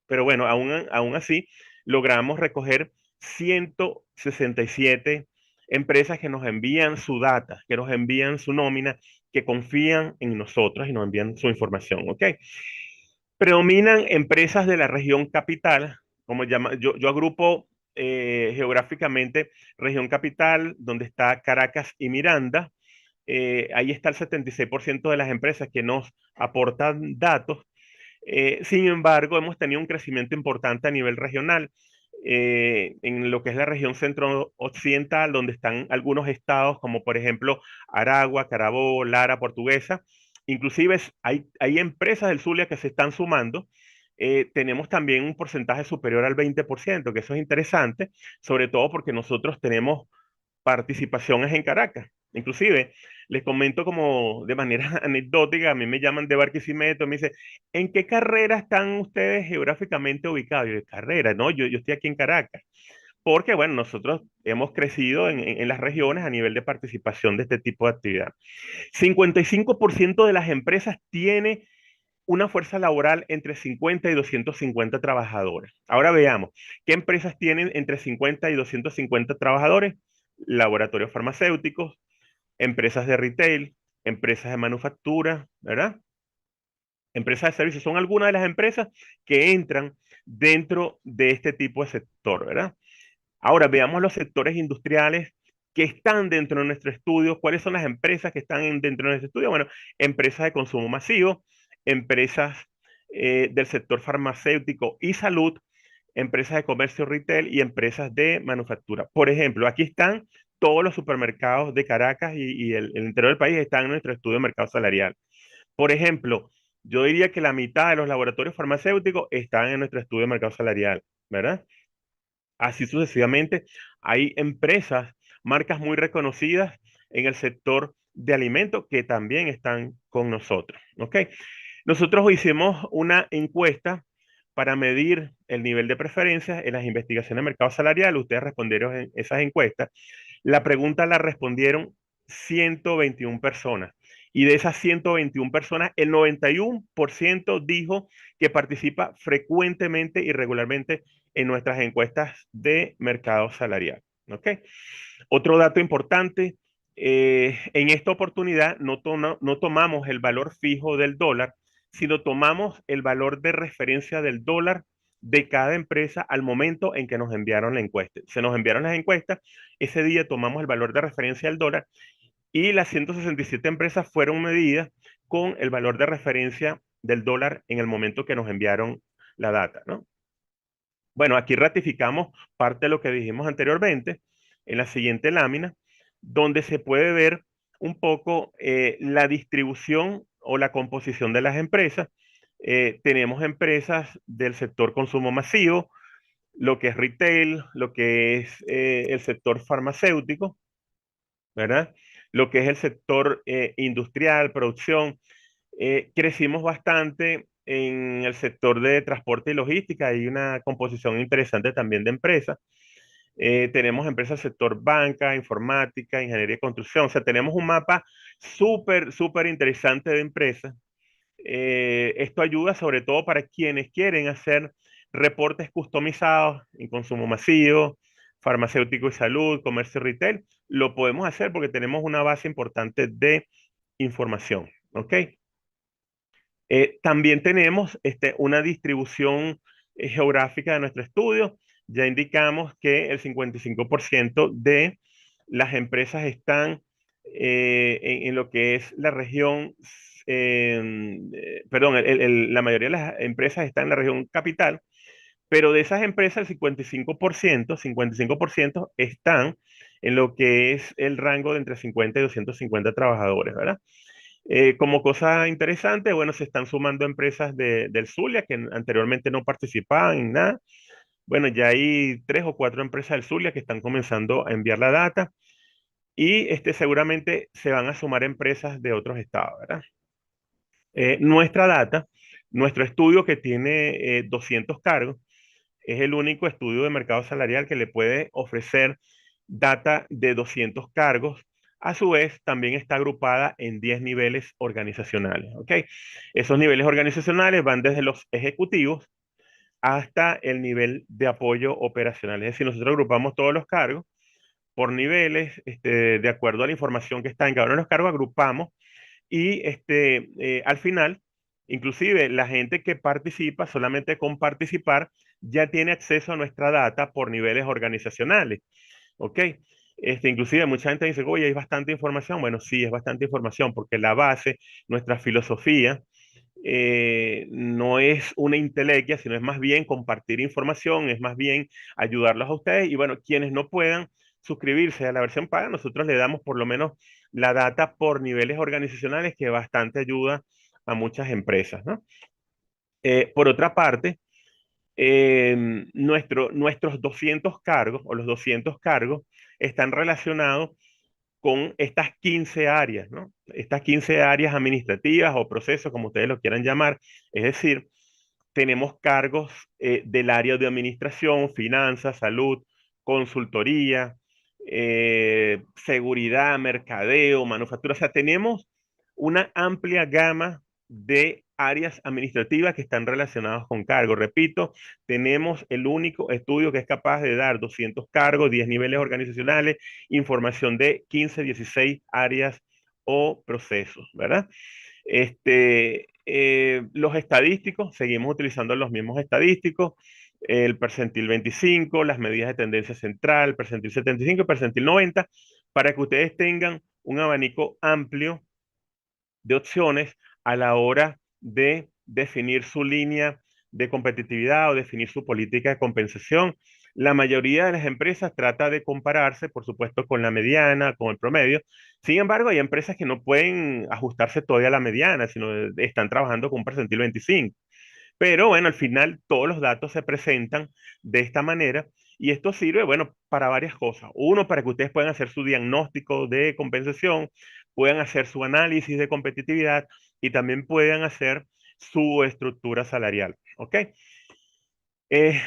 Pero bueno, aún así, logramos recoger 167 empresas que nos envían su data, que nos envían su nómina, que confían en nosotros y nos envían su información, ¿ok? Predominan empresas de la región capital, yo agrupo geográficamente región capital, donde está Caracas y Miranda. Ahí está el 76% de las empresas que nos aportan datos. Sin embargo, hemos tenido un crecimiento importante a nivel regional, en lo que es la región centro-occidental, donde están algunos estados como por ejemplo Aragua, Carabobo, Lara, Portuguesa. Inclusive hay empresas del Zulia que se están sumando. Tenemos también un porcentaje superior al 20%, que eso es interesante, sobre todo porque nosotros tenemos participaciones en Caracas. Inclusive, les comento como de manera anecdótica, a mí me llaman de Barquisimeto, me dice, ¿en qué carrera están ustedes geográficamente ubicados? Yo, de carrera, no, yo estoy aquí en Caracas. Porque, bueno, nosotros hemos crecido en las regiones a nivel de participación de este tipo de actividad. 55% de las empresas tiene una fuerza laboral entre 50 y 250 trabajadores. Ahora veamos, ¿qué empresas tienen entre 50 y 250 trabajadores? Laboratorios farmacéuticos, empresas de retail, empresas de manufactura, ¿verdad? Empresas de servicios son algunas de las empresas que entran dentro de este tipo de sector, ¿verdad? Ahora veamos los sectores industriales que están dentro de nuestro estudio. ¿Cuáles son las empresas que están dentro de nuestro estudio? Bueno, empresas de consumo masivo, empresas del sector farmacéutico y salud, empresas de comercio retail y empresas de manufactura. Por ejemplo, aquí están todos los supermercados de Caracas y el interior del país están en nuestro estudio de mercado salarial. Por ejemplo, yo diría que la mitad de los laboratorios farmacéuticos están en nuestro estudio de mercado salarial, ¿verdad? Así sucesivamente, hay empresas, marcas muy reconocidas en el sector de alimentos que también están con nosotros, ¿ok? Nosotros hicimos una encuesta para medir el nivel de preferencias en las investigaciones de mercado salarial. Ustedes respondieron en esas encuestas. La pregunta la respondieron 121 personas. Y de esas 121 personas, el 91% dijo que participa frecuentemente y regularmente en nuestras encuestas de mercado salarial. ¿Ok? Otro dato importante, en esta oportunidad no tomamos el valor fijo del dólar, sino tomamos el valor de referencia del dólar de cada empresa al momento en que nos enviaron la encuesta. Se nos enviaron las encuestas, ese día tomamos el valor de referencia del dólar y las 167 empresas fueron medidas con el valor de referencia del dólar en el momento que nos enviaron la data, ¿no? Bueno, aquí ratificamos parte de lo que dijimos anteriormente en la siguiente lámina, donde se puede ver un poco la distribución o la composición de las empresas. Tenemos empresas del sector consumo masivo, lo que es retail, lo que es el sector farmacéutico, ¿verdad? Lo que es el sector industrial, producción. Crecimos bastante en el sector de transporte y logística. Hay una composición interesante también de empresas. Tenemos empresas del sector banca, informática, ingeniería y construcción. O sea, tenemos un mapa súper interesante de empresas. Esto ayuda sobre todo para quienes quieren hacer reportes customizados en consumo masivo, farmacéutico y salud, comercio y retail. Lo podemos hacer porque tenemos una base importante de información. ¿Ok? También tenemos una distribución geográfica de nuestro estudio. Ya indicamos que el 55% de las empresas están en lo que es la región perdón, la mayoría de las empresas están en la región capital, pero de esas empresas el 55% están en lo que es el rango de entre 50 y 250 trabajadores, ¿verdad? Como cosa interesante, bueno, se están sumando empresas del Zulia que anteriormente no participaban en nada. Bueno, ya hay 3 o 4 empresas del Zulia que están comenzando a enviar la data y seguramente se van a sumar empresas de otros estados, ¿verdad? Nuestra data, nuestro estudio que tiene 200 cargos, es el único estudio de mercado salarial que le puede ofrecer data de 200 cargos. A su vez, también está agrupada en 10 niveles organizacionales, ¿ok? Esos niveles organizacionales van desde los ejecutivos hasta el nivel de apoyo operacional. Es decir, nosotros agrupamos todos los cargos por niveles, de acuerdo a la información que está en cada uno de los cargos, agrupamos y al final, inclusive la gente que participa, solamente con participar, ya tiene acceso a nuestra data por niveles organizacionales. ¿Ok? Inclusive mucha gente dice, oye, hay bastante información. Bueno, sí, es bastante información porque la base, nuestra filosofía, no es una intelequia, sino es más bien compartir información, es más bien ayudarlos a ustedes. Y bueno, quienes no puedan suscribirse a la versión paga, nosotros le damos por lo menos la data por niveles organizacionales que bastante ayuda a muchas empresas, ¿no? Por otra parte, nuestros 200 cargos o los 200 cargos están relacionados con estas 15 áreas, ¿no? Estas 15 áreas administrativas o procesos, como ustedes lo quieran llamar. Es decir, tenemos cargos del área de administración, finanzas, salud, consultoría, seguridad, mercadeo, manufactura. O sea, tenemos una amplia gama de áreas administrativas que están relacionadas con cargos. Repito, tenemos el único estudio que es capaz de dar 200 cargos, 10 niveles organizacionales, información de 15, 16 áreas o procesos, ¿verdad? Los estadísticos, seguimos utilizando los mismos estadísticos, el percentil 25, las medidas de tendencia central, percentil 75 y percentil 90, para que ustedes tengan un abanico amplio de opciones a la hora de definir su línea de competitividad o definir su política de compensación. La mayoría de las empresas trata de compararse, por supuesto, con la mediana, con el promedio. Sin embargo, hay empresas que no pueden ajustarse todavía a la mediana, sino están trabajando con un percentil 25. Pero bueno, al final todos los datos se presentan de esta manera y esto sirve, bueno, para varias cosas. Uno, para que ustedes puedan hacer su diagnóstico de compensación, puedan hacer su análisis de competitividad y también puedan hacer su estructura salarial. ¿Ok?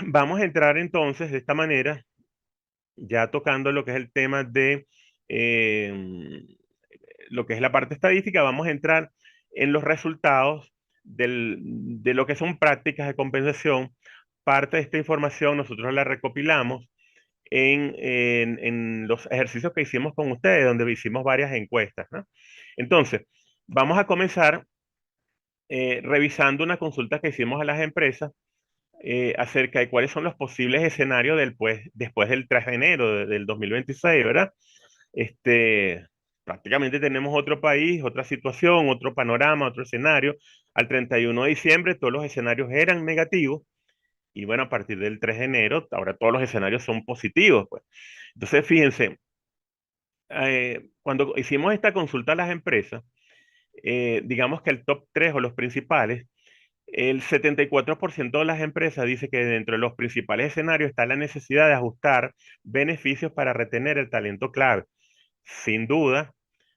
Vamos a entrar entonces de esta manera, ya tocando lo que es el tema de lo que es la parte estadística, vamos a entrar en los resultados de lo que son prácticas de compensación. Parte de esta información nosotros la recopilamos en los ejercicios que hicimos con ustedes, donde hicimos varias encuestas, ¿no? Entonces, vamos a comenzar revisando una consulta que hicimos a las empresas acerca de cuáles son los posibles escenarios después del 3 de enero del 2026, ¿verdad? Este, Prácticamente tenemos otro país, otra situación, otro panorama, otro escenario. Al 31 de diciembre todos los escenarios eran negativos y bueno, a partir del 3 de enero ahora todos los escenarios son positivos, pues. Entonces, fíjense, cuando hicimos esta consulta a las empresas, digamos que el top 3 o los principales, el 74% de las empresas dice que dentro de los principales escenarios está la necesidad de ajustar beneficios para retener el talento clave. Sin duda,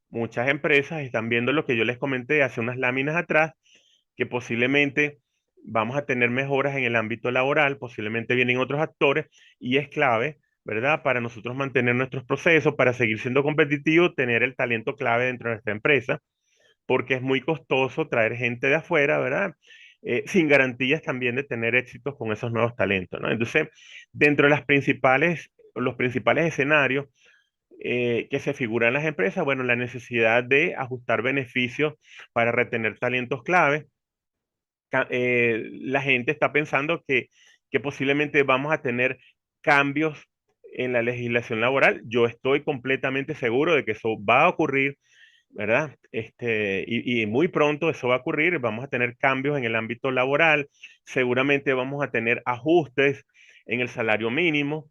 muchas empresas están viendo lo que yo les comenté hace unas láminas atrás, que posiblemente vamos a tener mejoras en el ámbito laboral, posiblemente vienen otros actores y es clave, ¿verdad? Para nosotros mantener nuestros procesos, para seguir siendo competitivos, tener el talento clave dentro de nuestra empresa, porque es muy costoso traer gente de afuera, ¿verdad? Sin garantías también de tener éxitos con esos nuevos talentos, ¿no? Entonces, dentro de los principales escenarios, que se figuran en las empresas, bueno, la necesidad de ajustar beneficios para retener talentos clave. La gente está pensando que posiblemente vamos a tener cambios en la legislación laboral. Yo estoy completamente seguro de que eso va a ocurrir, ¿verdad? Y muy pronto eso va a ocurrir, vamos a tener cambios en el ámbito laboral, seguramente vamos a tener ajustes en el salario mínimo.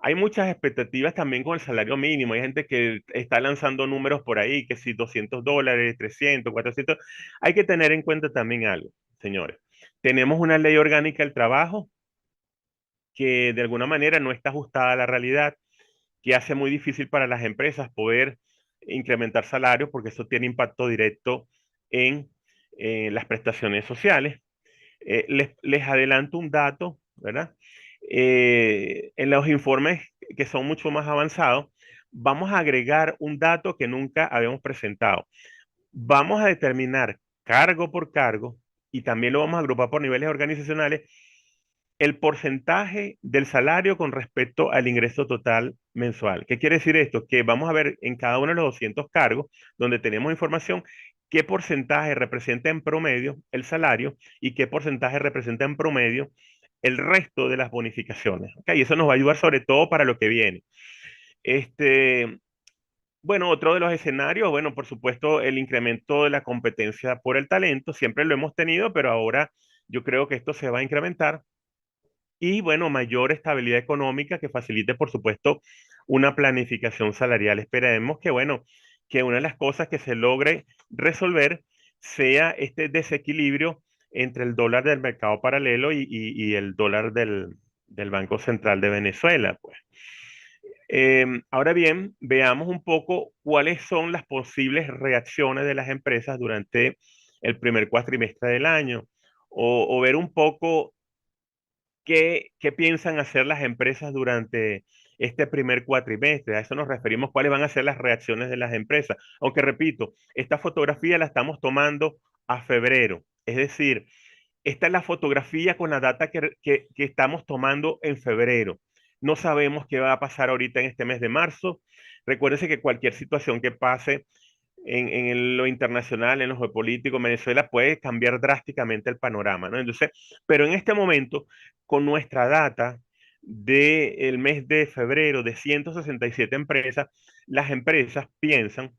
Hay muchas expectativas también con el salario mínimo. Hay gente que está lanzando números por ahí, que si $200, 300, 400. Hay que tener en cuenta también algo, señores. Tenemos una ley orgánica del trabajo que de alguna manera no está ajustada a la realidad, que hace muy difícil para las empresas poder incrementar salarios porque eso tiene impacto directo en las prestaciones sociales. Les adelanto un dato, ¿verdad? En los informes que son mucho más avanzados, vamos a agregar un dato que nunca habíamos presentado. Vamos a determinar cargo por cargo y también lo vamos a agrupar por niveles organizacionales el porcentaje del salario con respecto al ingreso total mensual. ¿Qué quiere decir esto? Que vamos a ver en cada uno de los 200 cargos donde tenemos información qué porcentaje representa en promedio el salario y qué porcentaje representa en promedio el resto de las bonificaciones. ¿Okay? Y eso nos va a ayudar sobre todo para lo que viene. Este, bueno, otro de los escenarios, bueno, por supuesto, el incremento de la competencia por el talento, siempre lo hemos tenido, pero ahora yo creo que esto se va a incrementar y bueno, mayor estabilidad económica que facilite, por supuesto, una planificación salarial. Esperemos que, bueno, que una de las cosas que se logre resolver sea este desequilibrio entre el dólar del mercado paralelo y el dólar del Banco Central de Venezuela, pues. Ahora bien, veamos un poco cuáles son las posibles reacciones de las empresas durante el primer cuatrimestre del año o ver un poco qué piensan hacer las empresas durante este primer cuatrimestre. A eso nos referimos, cuáles van a ser las reacciones de las empresas. Aunque repito, esta fotografía la estamos tomando a febrero. Es decir, esta es la fotografía con la data que estamos tomando en febrero. No sabemos qué va a pasar ahorita en este mes de marzo. Recuérdense que cualquier situación que pase en lo internacional, en lo geopolítico, Venezuela puede cambiar drásticamente el panorama, ¿no? Entonces, pero en este momento, con nuestra data del mes de febrero de 167 empresas, las empresas piensan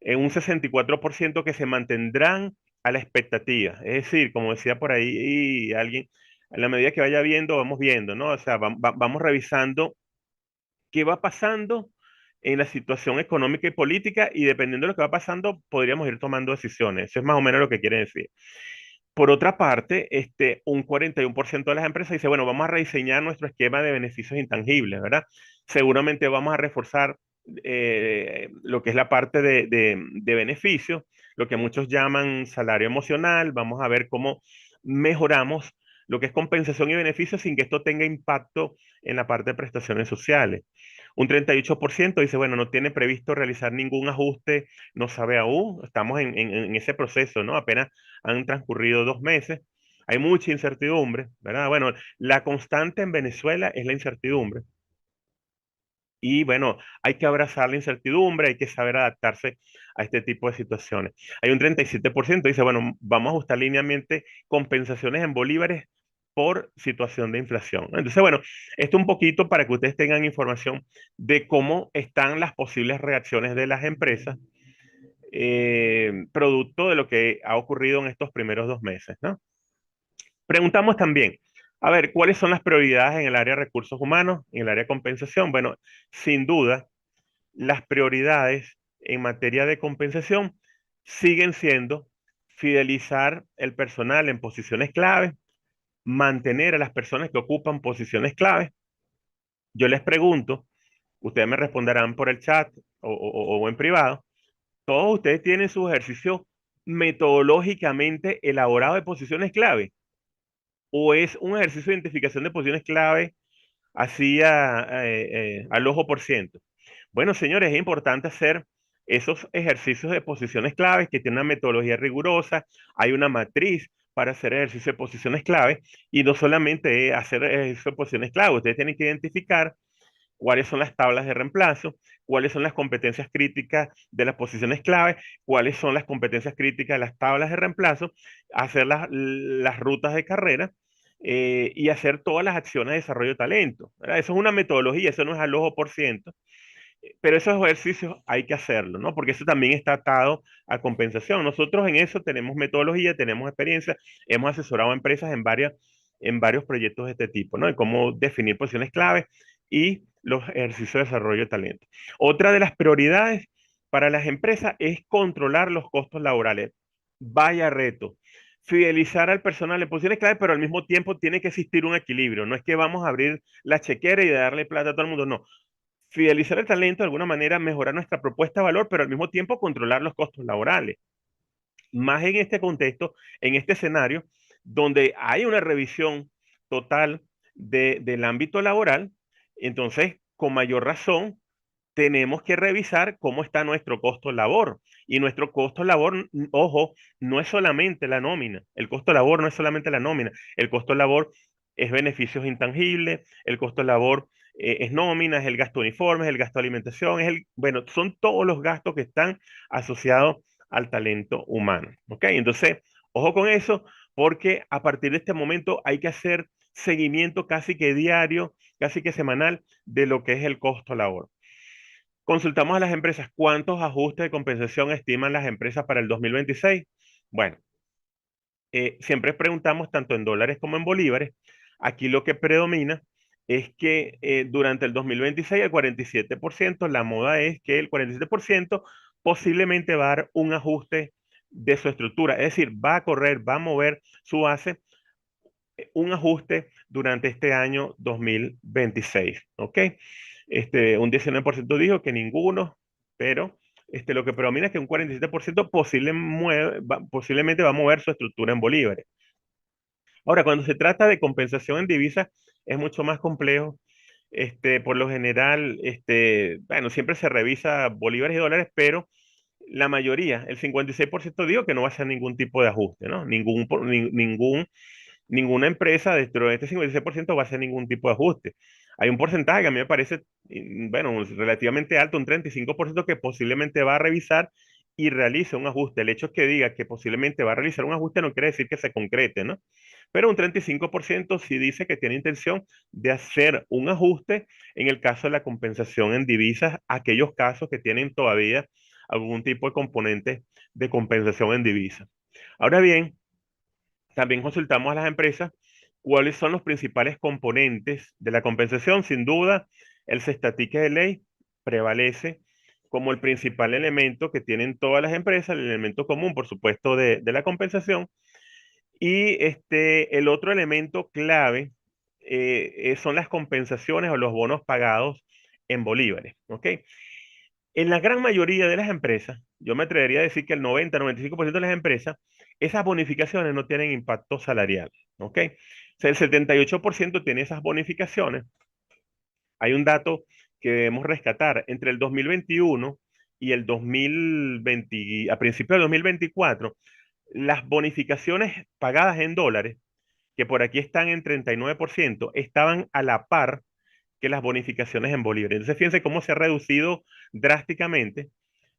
en un 64% que se mantendrán a la expectativa. Es decir, como decía por ahí alguien, a la medida que vaya viendo, vamos viendo, ¿no? O sea, vamos revisando qué va pasando en la situación económica y política y dependiendo de lo que va pasando, podríamos ir tomando decisiones. Eso es más o menos lo que quiere decir. Por otra parte, un 41% de las empresas dice, bueno, vamos a rediseñar nuestro esquema de beneficios intangibles, ¿verdad? Seguramente vamos a reforzar lo que es la parte de beneficios, lo que muchos llaman salario emocional. Vamos a ver cómo mejoramos lo que es compensación y beneficios sin que esto tenga impacto en la parte de prestaciones sociales. Un 38% dice, bueno, no tiene previsto realizar ningún ajuste, no sabe aún, estamos en ese proceso, ¿no? Apenas han transcurrido 2 meses, hay mucha incertidumbre, ¿verdad? Bueno, la constante en Venezuela es la incertidumbre. Y bueno, hay que abrazar la incertidumbre, hay que saber adaptarse a este tipo de situaciones. Hay un 37% dice, bueno, vamos a ajustar linealmente compensaciones en bolívares por situación de inflación. Entonces, bueno, esto un poquito para que ustedes tengan información de cómo están las posibles reacciones de las empresas, producto de lo que ha ocurrido en estos primeros 2 meses, ¿no? Preguntamos también, a ver, ¿cuáles son las prioridades en el área de recursos humanos, en el área de compensación? Bueno, sin duda, las prioridades en materia de compensación siguen siendo fidelizar el personal en posiciones clave, mantener a las personas que ocupan posiciones clave. Yo les pregunto, ustedes me responderán por el chat o en privado, todos ustedes tienen su ejercicio metodológicamente elaborado de posiciones clave o es un ejercicio de identificación de posiciones clave así al ojo por ciento. Bueno, señores, es importante hacer esos ejercicios de posiciones claves que tienen una metodología rigurosa, hay una matriz para hacer ejercicio de posiciones clave y no solamente hacer ejercicio de posiciones clave, ustedes tienen que identificar cuáles son las tablas de reemplazo, cuáles son las competencias críticas de las posiciones clave, cuáles son las competencias críticas de las tablas de reemplazo, hacer las rutas de carrera y hacer todas las acciones de desarrollo de talento, ¿verdad? Eso es una metodología, eso no es al ojo por ciento. pero esos ejercicios hay que hacerlo, ¿no? Porque eso también está atado a compensación. Nosotros en eso tenemos metodología, tenemos experiencia, hemos asesorado a empresas en varios proyectos de este tipo, ¿no? En cómo definir posiciones clave y los ejercicios de desarrollo de talento. Otra de las prioridades para las empresas es controlar los costos laborales. Vaya reto. Fidelizar al personal en posiciones clave, pero al mismo tiempo tiene que existir un equilibrio. No es que vamos a abrir la chequera y darle plata a todo el mundo, no. Fidelizar el talento de alguna manera, mejorar nuestra propuesta de valor, pero al mismo tiempo controlar los costos laborales. Más en este contexto, en este escenario, donde hay una revisión total del ámbito laboral, entonces, con mayor razón, tenemos que revisar cómo está nuestro costo labor. Y nuestro costo labor, ojo, no es solamente la nómina. El costo labor no es solamente la nómina. El costo labor es beneficios intangibles, el costo labor es nómina, es el gasto de uniformes, el gasto de alimentación, bueno, son todos los gastos que están asociados al talento humano. ¿Ok? Entonces, ojo con eso, porque a partir de este momento hay que hacer seguimiento casi que diario, casi que semanal de lo que es el costo labor. Consultamos a las empresas cuántos ajustes de compensación estiman las empresas para el 2026. Bueno, siempre preguntamos tanto en dólares como en bolívares. Aquí lo que predomina es que durante el 2026 el 47%, la moda es que el 47% posiblemente va a dar un ajuste de su estructura, es decir, va a correr, va a mover su base un ajuste durante este año 2026, ¿ok? Un 19% dijo que ninguno, pero lo que predomina es que un 47% posiblemente va a mover su estructura en bolívares. Ahora, cuando se trata de compensación en divisas, es mucho más complejo. Por lo general, bueno, siempre se revisa bolívares y dólares, pero la mayoría, el 56% dijo que no va a hacer ningún tipo de ajuste, ¿no? Ninguna empresa dentro de este 56% va a hacer ningún tipo de ajuste. Hay un porcentaje que a mí me parece, bueno, relativamente alto, un 35% que posiblemente va a revisar y realice un ajuste. El hecho es que diga que posiblemente va a realizar un ajuste no quiere decir que se concrete, ¿no? Pero un 35% sí dice que tiene intención de hacer un ajuste en el caso de la compensación en divisas, aquellos casos que tienen todavía algún tipo de componente de compensación en divisas. Ahora bien, también consultamos a las empresas cuáles son los principales componentes de la compensación. Sin duda, el cestatique de ley prevalece como el principal elemento que tienen todas las empresas, el elemento común, por supuesto, de la compensación. Y el otro elemento clave son las compensaciones o los bonos pagados en bolívares. ¿Ok? En la gran mayoría de las empresas, yo me atrevería a decir que el 90-95% de las empresas, esas bonificaciones no tienen impacto salarial. ¿Ok? O sea, el 78% tiene esas bonificaciones. Hay un dato que debemos rescatar. Entre el 2021 y el 2020, a principios del 2024, las bonificaciones pagadas en dólares, que por aquí están en 39%, estaban a la par que las bonificaciones en bolívares. Entonces, fíjense cómo se ha reducido drásticamente.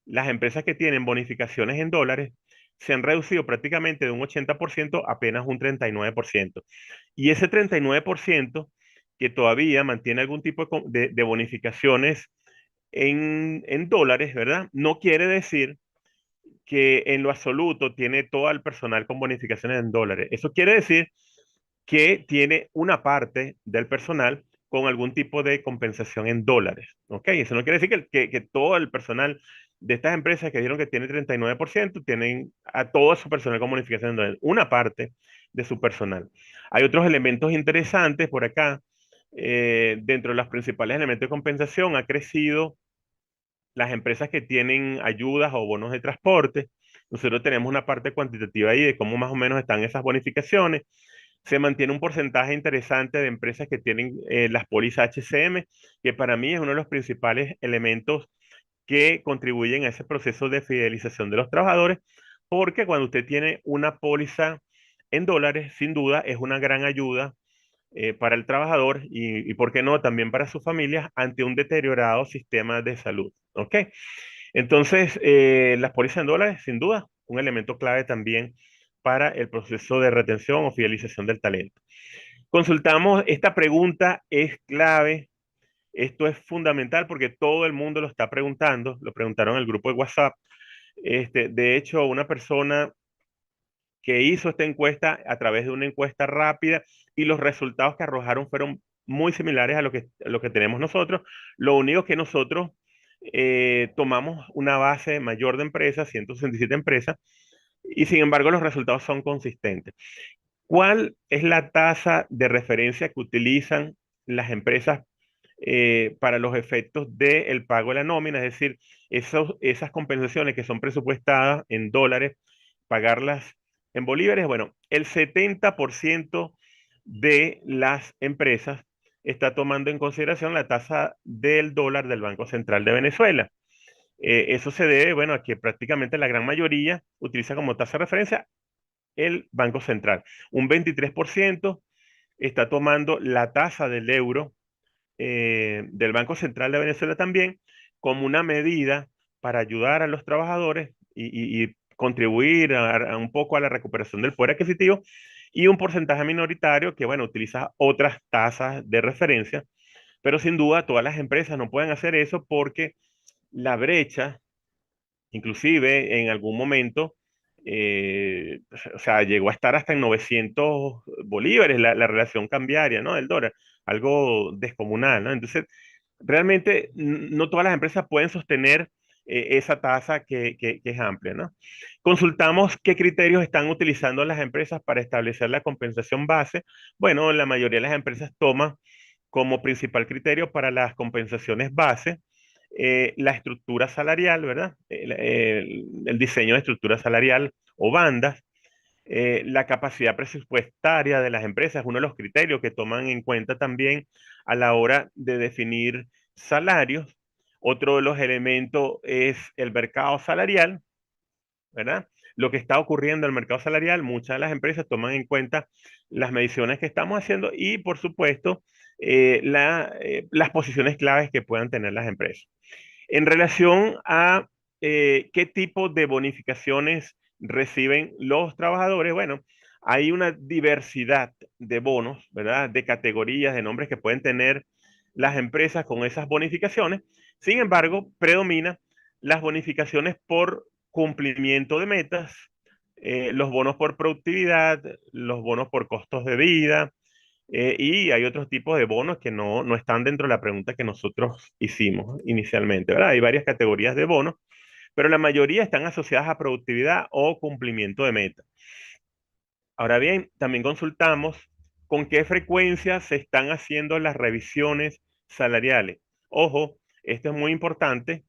Las empresas que tienen bonificaciones en dólares se han reducido prácticamente de un 80% a apenas un 39%. Y ese 39% que todavía mantiene algún tipo de bonificaciones en dólares, ¿verdad? No quiere decir que en lo absoluto tiene todo el personal con bonificaciones en dólares. Eso quiere decir que tiene una parte del personal con algún tipo de compensación en dólares. ¿Ok? Eso no quiere decir que todo el personal de estas empresas que dijeron que tiene 39% tienen a todo su personal con bonificación en dólares. Una parte de su personal. Hay otros elementos interesantes por acá. Dentro de los principales elementos de compensación ha crecido las empresas que tienen ayudas o bonos de transporte. Nosotros tenemos una parte cuantitativa ahí de cómo más o menos están esas bonificaciones. Se mantiene un porcentaje interesante de empresas que tienen las pólizas HCM, que para mí es uno de los principales elementos que contribuyen a ese proceso de fidelización de los trabajadores, porque cuando usted tiene una póliza en dólares, sin duda es una gran ayuda para el trabajador ¿por qué no?, también para sus familias ante un deteriorado sistema de salud. ¿Ok? Entonces, las pólizas en dólares, sin duda, un elemento clave también para el proceso de retención o fidelización del talento. Consultamos, esta pregunta es clave Esto es fundamental porque todo el mundo lo está preguntando, lo preguntaron en el grupo de WhatsApp. De hecho, una persona que hizo esta encuesta a través de una encuesta rápida y los resultados que arrojaron fueron muy similares a lo que tenemos nosotros. Lo único que nosotros tomamos una base mayor de empresas, 167 empresas, y sin embargo los resultados son consistentes. ¿Cuál es la tasa de referencia que utilizan las empresas para los efectos del pago de la nómina? Es decir, esas compensaciones que son presupuestadas en dólares, pagarlas en bolívares. Bueno, el 70% de las empresas está tomando en consideración la tasa del dólar del Banco Central de Venezuela. Eso se debe, bueno, a que prácticamente la gran mayoría utiliza como tasa de referencia el Banco Central. Un 23% está tomando la tasa del euro del Banco Central de Venezuela también como una medida para ayudar a los trabajadores y contribuir a un poco a la recuperación del poder adquisitivo, y un porcentaje minoritario que, bueno, utiliza otras tasas de referencia, pero sin duda todas las empresas no pueden hacer eso porque la brecha, inclusive en algún momento, o sea, llegó a estar hasta en 900 bolívares la relación cambiaria, ¿no? Del dólar, algo descomunal, ¿no? Entonces, realmente no todas las empresas pueden sostener esa tasa que es amplia, ¿no? Consultamos qué criterios están utilizando las empresas para establecer la compensación base. Bueno, la mayoría de las empresas toman como principal criterio para las compensaciones base la estructura salarial, ¿verdad? El diseño de estructura salarial o bandas. La capacidad presupuestaria de las empresas es uno de los criterios que toman en cuenta también a la hora de definir salarios. Otro de los elementos es el mercado salarial, ¿verdad? Lo que está ocurriendo en el mercado salarial, muchas de las empresas toman en cuenta las mediciones que estamos haciendo y, por supuesto, las posiciones claves que puedan tener las empresas. En relación a qué tipo de bonificaciones reciben los trabajadores, bueno, hay una diversidad de bonos, ¿verdad? De categorías, de nombres que pueden tener las empresas con esas bonificaciones. Sin embargo, predomina las bonificaciones por cumplimiento de metas, los bonos por productividad, los bonos por costos de vida, y hay otros tipos de bonos que no están dentro de la pregunta que nosotros hicimos inicialmente, ¿verdad? Hay varias categorías de bonos, pero la mayoría están asociadas a productividad o cumplimiento de metas. Ahora bien, también consultamos con qué frecuencia se están haciendo las revisiones salariales. Ojo, esto es muy importante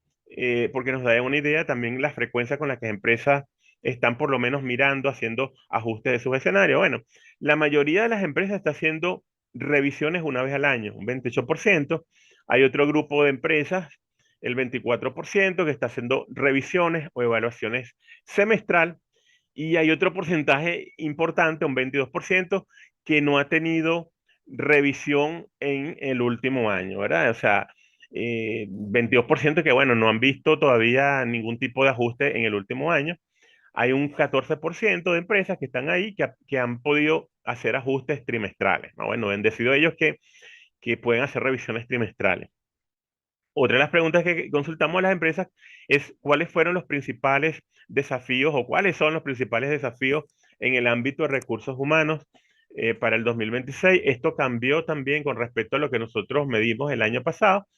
porque nos da una idea también la frecuencia con la que las empresas están por lo menos mirando, haciendo ajustes de sus escenarios. Bueno, la mayoría de las empresas está haciendo revisiones una vez al año, un 28%. Hay otro grupo de empresas, el 24%, que está haciendo revisiones o evaluaciones semestral, y hay otro porcentaje importante, un 22%, que no ha tenido revisión en el último año, ¿verdad? O sea, 22% que, bueno, no han visto todavía ningún tipo de ajuste en el último año. Hay un 14% de empresas que están ahí que han podido hacer ajustes trimestrales, ¿no? Bueno, han decidido ellos que pueden hacer revisiones trimestrales. Otra de las preguntas que consultamos a las empresas es cuáles fueron los principales desafíos o cuáles son los principales desafíos en el ámbito de recursos humanos para el 2026. Esto cambió también con respecto a lo que nosotros medimos el año pasado.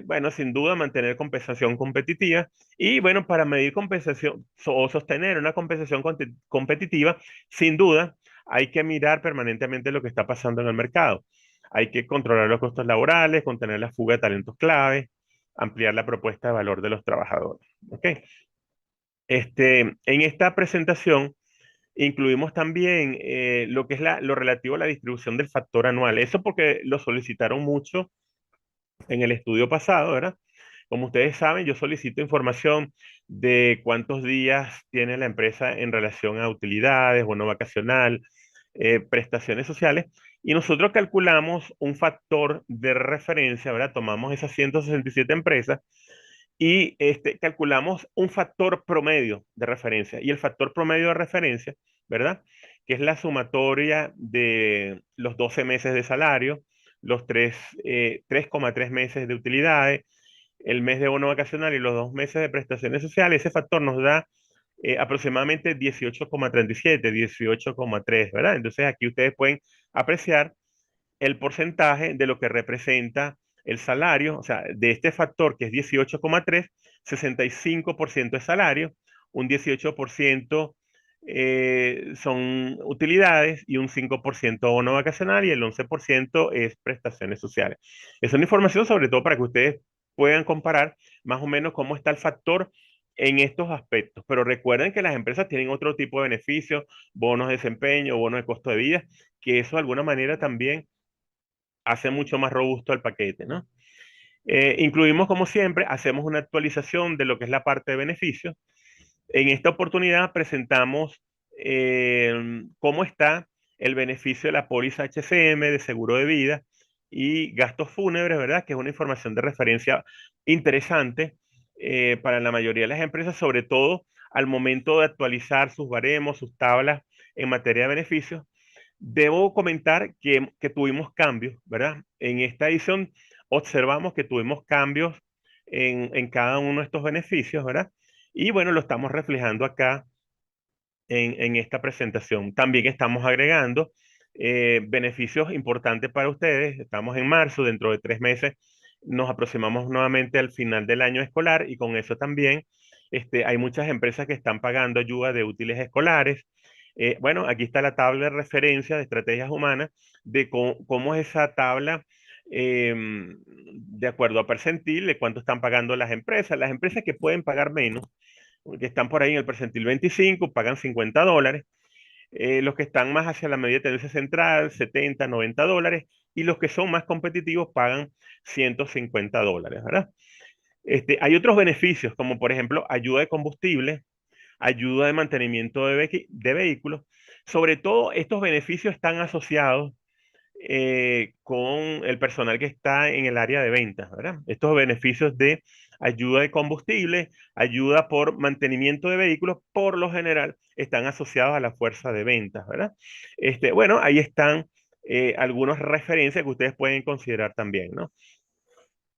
Bueno, sin duda mantener compensación competitiva y, bueno, para medir compensación o sostener una compensación competitiva, sin duda hay que mirar permanentemente lo que está pasando en el mercado. Hay que controlar los costos laborales, contener la fuga de talentos clave, ampliar la propuesta de valor de los trabajadores. ¿Ok? En esta presentación incluimos también lo que es lo relativo a la distribución del factor anual. Eso porque lo solicitaron mucho en el estudio pasado, ¿verdad? Como ustedes saben, yo solicito información de cuántos días tiene la empresa en relación a utilidades, bono vacacional, prestaciones sociales, y nosotros calculamos un factor de referencia, ¿verdad? Tomamos esas 167 empresas y calculamos un factor promedio de referencia. Y el factor promedio de referencia, ¿verdad? Que es la sumatoria de los 12 meses de salario, los 3,3 meses de utilidades, el mes de bono vacacional y los 2 meses de prestaciones sociales, ese factor nos da aproximadamente 18,37, 18,3, ¿verdad? Entonces aquí ustedes pueden apreciar el porcentaje de lo que representa el salario, o sea, de este factor que es 18,3, 65% es salario, un 18% son utilidades y un 5% bono vacacional y el 11% es prestaciones sociales. Es una información sobre todo para que ustedes puedan comparar más o menos cómo está el factor en estos aspectos. Pero recuerden que las empresas tienen otro tipo de beneficios, bonos de desempeño, bonos de costo de vida, que eso de alguna manera también hace mucho más robusto el paquete, ¿no? Incluimos, como siempre, hacemos una actualización de lo que es la parte de beneficios. En esta oportunidad presentamos cómo está el beneficio de la póliza HCM de seguro de vida y gastos fúnebres, ¿verdad? Que es una información de referencia interesante para la mayoría de las empresas, sobre todo al momento de actualizar sus baremos, sus tablas en materia de beneficios. Debo comentar que tuvimos cambios, ¿verdad? En esta edición observamos que tuvimos cambios en cada uno de estos beneficios, ¿verdad? Y bueno, lo estamos reflejando acá en esta presentación. También estamos agregando beneficios importantes para ustedes. Estamos en marzo, dentro de 3 meses nos aproximamos nuevamente al final del año escolar y con eso también hay muchas empresas que están pagando ayuda de útiles escolares. Bueno, aquí está la tabla de referencia de estrategias humanas, de cómo es esa tabla de acuerdo a percentil, de cuánto están pagando las empresas. Las empresas que pueden pagar menos, que están por ahí en el percentil 25, pagan $50. Los que están más hacia la media tendencia central, 70, $90. Y los que son más competitivos pagan $150, ¿verdad? Hay otros beneficios, como por ejemplo ayuda de combustible, ayuda de mantenimiento de vehículos. Sobre todo, estos beneficios están asociados con el personal que está en el área de ventas, ¿verdad? Estos beneficios de ayuda de combustible, ayuda por mantenimiento de vehículos, por lo general están asociados a la fuerza de ventas, ¿verdad? Bueno, ahí están algunas referencias que ustedes pueden considerar también, ¿no?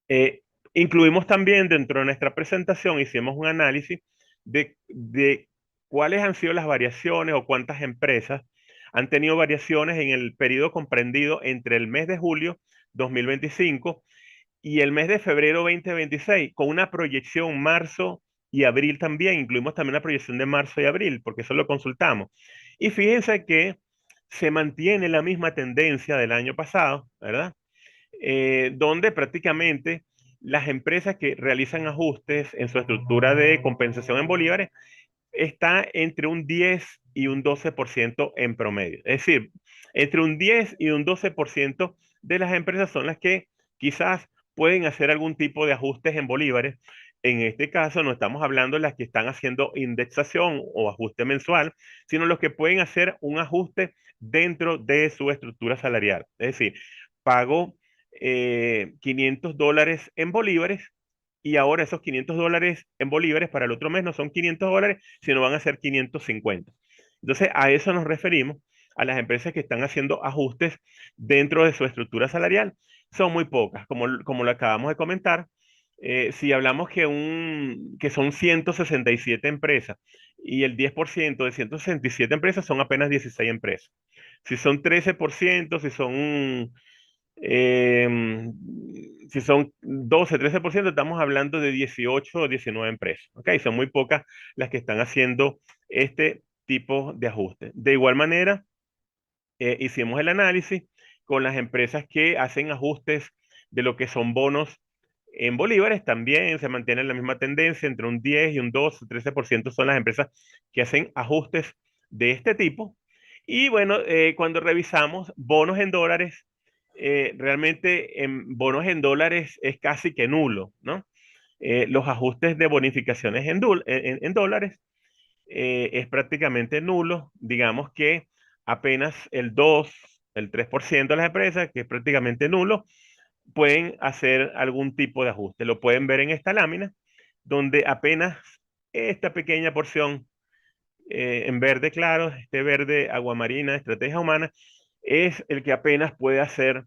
Eh, Incluimos también dentro de nuestra presentación, hicimos un análisis de cuáles han sido las variaciones o cuántas empresas han tenido variaciones en el periodo comprendido entre el mes de julio 2025 y el mes de febrero 2026, con una proyección marzo y abril también. Incluimos también la proyección de marzo y abril, porque eso lo consultamos. Y fíjense que se mantiene la misma tendencia del año pasado, ¿verdad? Donde prácticamente las empresas que realizan ajustes en su estructura de compensación en bolívares está entre un 10 y un 12% en promedio. Es decir, entre un 10 y un 12% de las empresas son las que quizás pueden hacer algún tipo de ajustes en bolívares. En este caso no estamos hablando de las que están haciendo indexación o ajuste mensual, sino los que pueden hacer un ajuste dentro de su estructura salarial. Es decir, pago $500 en bolívares y ahora esos $500 en bolívares para el otro mes no son $500, sino van a ser 550. Entonces, a eso nos referimos, a las empresas que están haciendo ajustes dentro de su estructura salarial. Son muy pocas, como lo acabamos de comentar. Si hablamos que son 167 empresas y el 10% de 167 empresas son apenas 16 empresas. Si son 13%, eh, si son 12, 13%, estamos hablando de 18 o 19 empresas. ¿Ok? Son muy pocas las que están haciendo este tipo de ajuste. De igual manera, hicimos el análisis con las empresas que hacen ajustes de lo que son bonos en bolívares. También se mantiene la misma tendencia, entre un 10 y un 12, 13% son las empresas que hacen ajustes de este tipo. Y bueno, cuando revisamos bonos en dólares, realmente en bonos en dólares es casi que nulo, ¿no? Los ajustes de bonificaciones en dólares es prácticamente nulo. Digamos que apenas el 2, el 3% de las empresas, que es prácticamente nulo, pueden hacer algún tipo de ajuste. Lo pueden ver en esta lámina, donde apenas esta pequeña porción en verde claro, este verde aguamarina, estrategia humana, es el que apenas puede hacer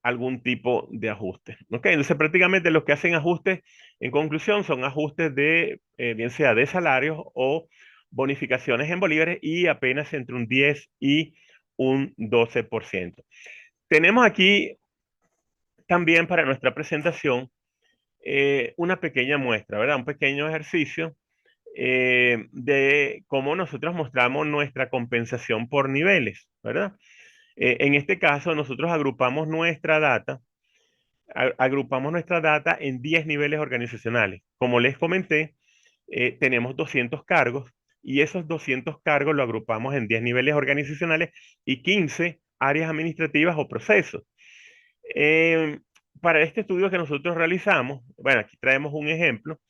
algún tipo de ajuste. ¿Ok? Entonces, prácticamente los que hacen ajustes, en conclusión, son ajustes de, bien sea de salarios o bonificaciones en bolívares y apenas entre un 10 y un 12%. Tenemos aquí también para nuestra presentación una pequeña muestra, ¿verdad? Un pequeño ejercicio de cómo nosotros mostramos nuestra compensación por niveles, ¿verdad? En este caso, nosotros agrupamos nuestra data en 10 niveles organizacionales. Como les comenté, tenemos 200 cargos y esos 200 cargos lo agrupamos en 10 niveles organizacionales y 15 áreas administrativas o procesos. Eh, para este estudio que nosotros realizamos, bueno, aquí traemos un ejemplo.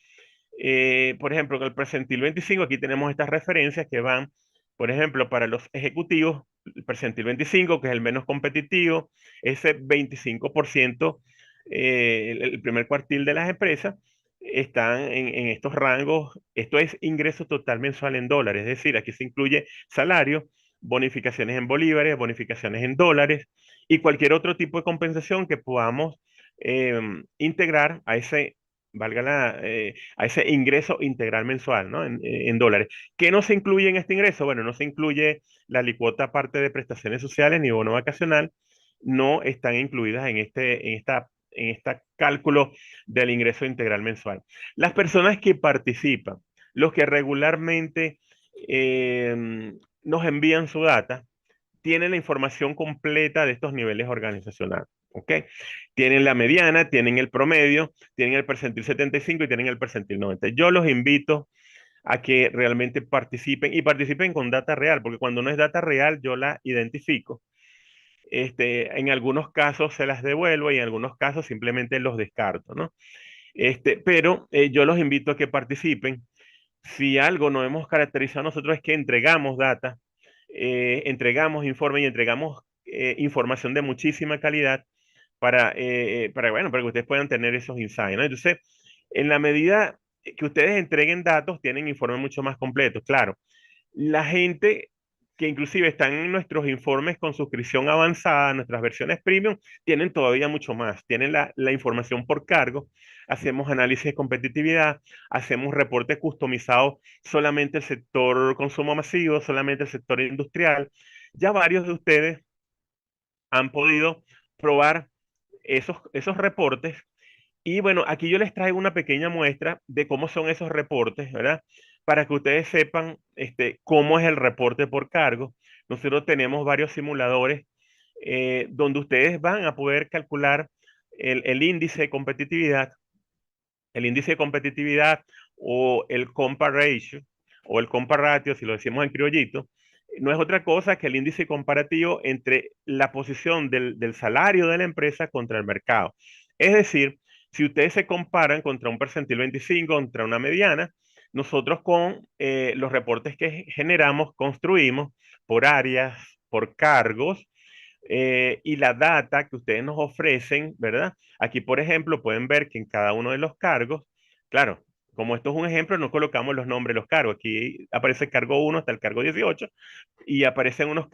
Por ejemplo, en el percentil 25, aquí tenemos estas referencias que van, por ejemplo, para los ejecutivos, el percentil 25, que es el menos competitivo, ese 25%, el primer cuartil de las empresas, están en estos rangos. Esto es ingreso total mensual en dólares, es decir, aquí se incluye salario, bonificaciones en bolívares, bonificaciones en dólares y cualquier otro tipo de compensación que podamos integrar a ese, a ese ingreso integral mensual, ¿no? En dólares. ¿Qué no se incluye en este ingreso? Bueno, no se incluye la alícuota aparte de prestaciones sociales ni bono vacacional, no están incluidas en esta cálculo del ingreso integral mensual. Las personas que participan, los que regularmente nos envían su data, tienen la información completa de estos niveles organizacionales. ¿Ok? Tienen la mediana, tienen el promedio, tienen el percentil 75 y tienen el percentil 90. Yo los invito a que realmente participen y participen con data real, porque cuando no es data real yo la identifico. En algunos casos se las devuelvo y en algunos casos simplemente los descarto, ¿no? Pero yo los invito a que participen. Si algo nos hemos caracterizado nosotros es que entregamos data, entregamos informe y entregamos información de muchísima calidad bueno, para que ustedes puedan tener esos insights, ¿no? Entonces, en la medida que ustedes entreguen datos, tienen informes mucho más completos. Claro, la gente que inclusive están en nuestros informes con suscripción avanzada, nuestras versiones premium, tienen todavía mucho más. Tienen la información por cargo, hacemos análisis de competitividad, hacemos reportes customizados solamente el sector consumo masivo, solamente el sector industrial. Ya varios de ustedes han podido probar esos reportes y bueno, aquí yo les traigo una pequeña muestra de cómo son esos reportes, ¿verdad? Para que ustedes sepan cómo es el reporte por cargo. Nosotros tenemos varios simuladores donde ustedes van a poder calcular el índice de competitividad, el índice de competitividad o el compare ratio o el compare ratio, si lo decimos en criollito, no es otra cosa que el índice comparativo entre la posición del salario de la empresa contra el mercado. Es decir, si ustedes se comparan contra un percentil 25, contra una mediana, nosotros con los reportes que generamos, construimos por áreas, por cargos, y la data que ustedes nos ofrecen, ¿verdad? Aquí, por ejemplo, pueden ver que en cada uno de los cargos, claro, como esto es un ejemplo, no colocamos los nombres de los cargos. Aquí aparece el cargo 1 hasta el cargo 18 y aparecen unos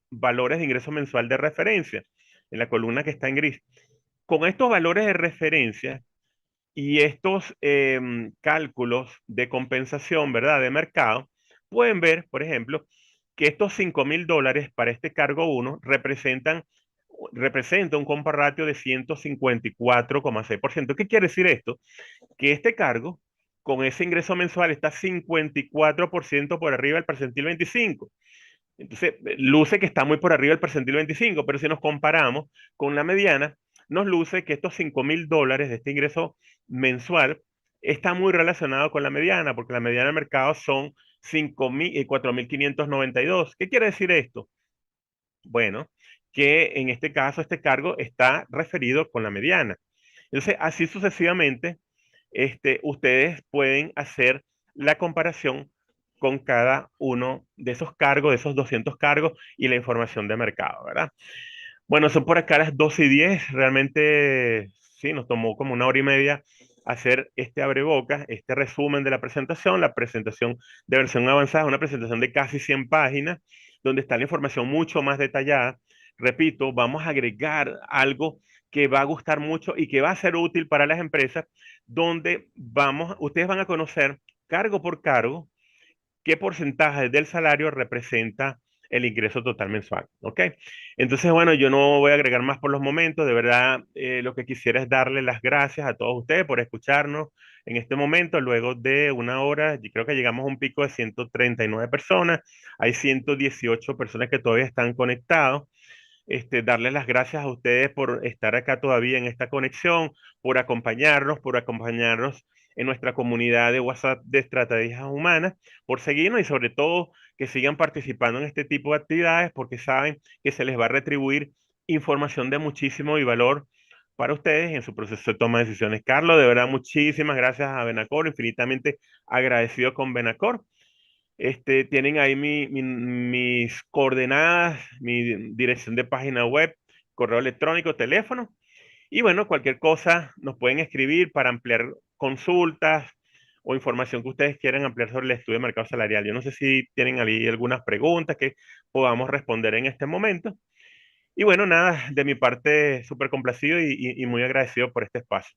valores de ingreso mensual de referencia en la columna que está en gris. Con estos valores de referencia y estos cálculos de compensación, ¿verdad? De mercado, pueden ver, por ejemplo, que estos $5,000 para este cargo 1 representa un comparratio de 154,6%. ¿Qué quiere decir esto? Que este cargo, con ese ingreso mensual, está 54% por arriba del percentil 25. Entonces, luce que está muy por arriba del percentil 25, pero si nos comparamos con la mediana, nos luce que estos $5,000 de este ingreso mensual está muy relacionado con la mediana, porque la mediana del mercado son 4,592. ¿Qué quiere decir esto? Bueno, que en este caso este cargo está referido con la mediana. Entonces, así sucesivamente, ustedes pueden hacer la comparación con cada uno de esos cargos, de esos 200 cargos y la información de mercado, ¿verdad? Bueno, son por acá las 12:10. Realmente, sí, nos tomó como una hora y media hacer este abrebocas, este resumen de la presentación. La presentación de versión avanzada es una presentación de casi 100 páginas, donde está la información mucho más detallada. Repito, vamos a agregar algo que va a gustar mucho y que va a ser útil para las empresas, donde ustedes van a conocer cargo por cargo qué porcentaje del salario representa el ingreso total mensual, ¿ok? Entonces, bueno, yo no voy a agregar más por los momentos, de verdad, lo que quisiera es darle las gracias a todos ustedes por escucharnos en este momento, luego de una hora, y creo que llegamos a un pico de 139 personas, hay 118 personas que todavía están conectados. Darles las gracias a ustedes por estar acá todavía en esta conexión, por acompañarnos en nuestra comunidad de WhatsApp de estrategias humanas, por seguirnos y sobre todo que sigan participando en este tipo de actividades porque saben que se les va a retribuir información de muchísimo y valor para ustedes en su proceso de toma de decisiones. Carlos, de verdad, muchísimas gracias a Benacor, infinitamente agradecido con Benacor. Tienen ahí mis coordenadas, mi dirección de página web, correo electrónico, teléfono. Y bueno, cualquier cosa nos pueden escribir para ampliar consultas o información que ustedes quieran ampliar sobre el estudio de mercado salarial. Yo no sé si tienen ahí algunas preguntas que podamos responder en este momento. Y bueno, nada, de mi parte, súper complacido y muy agradecido por este espacio.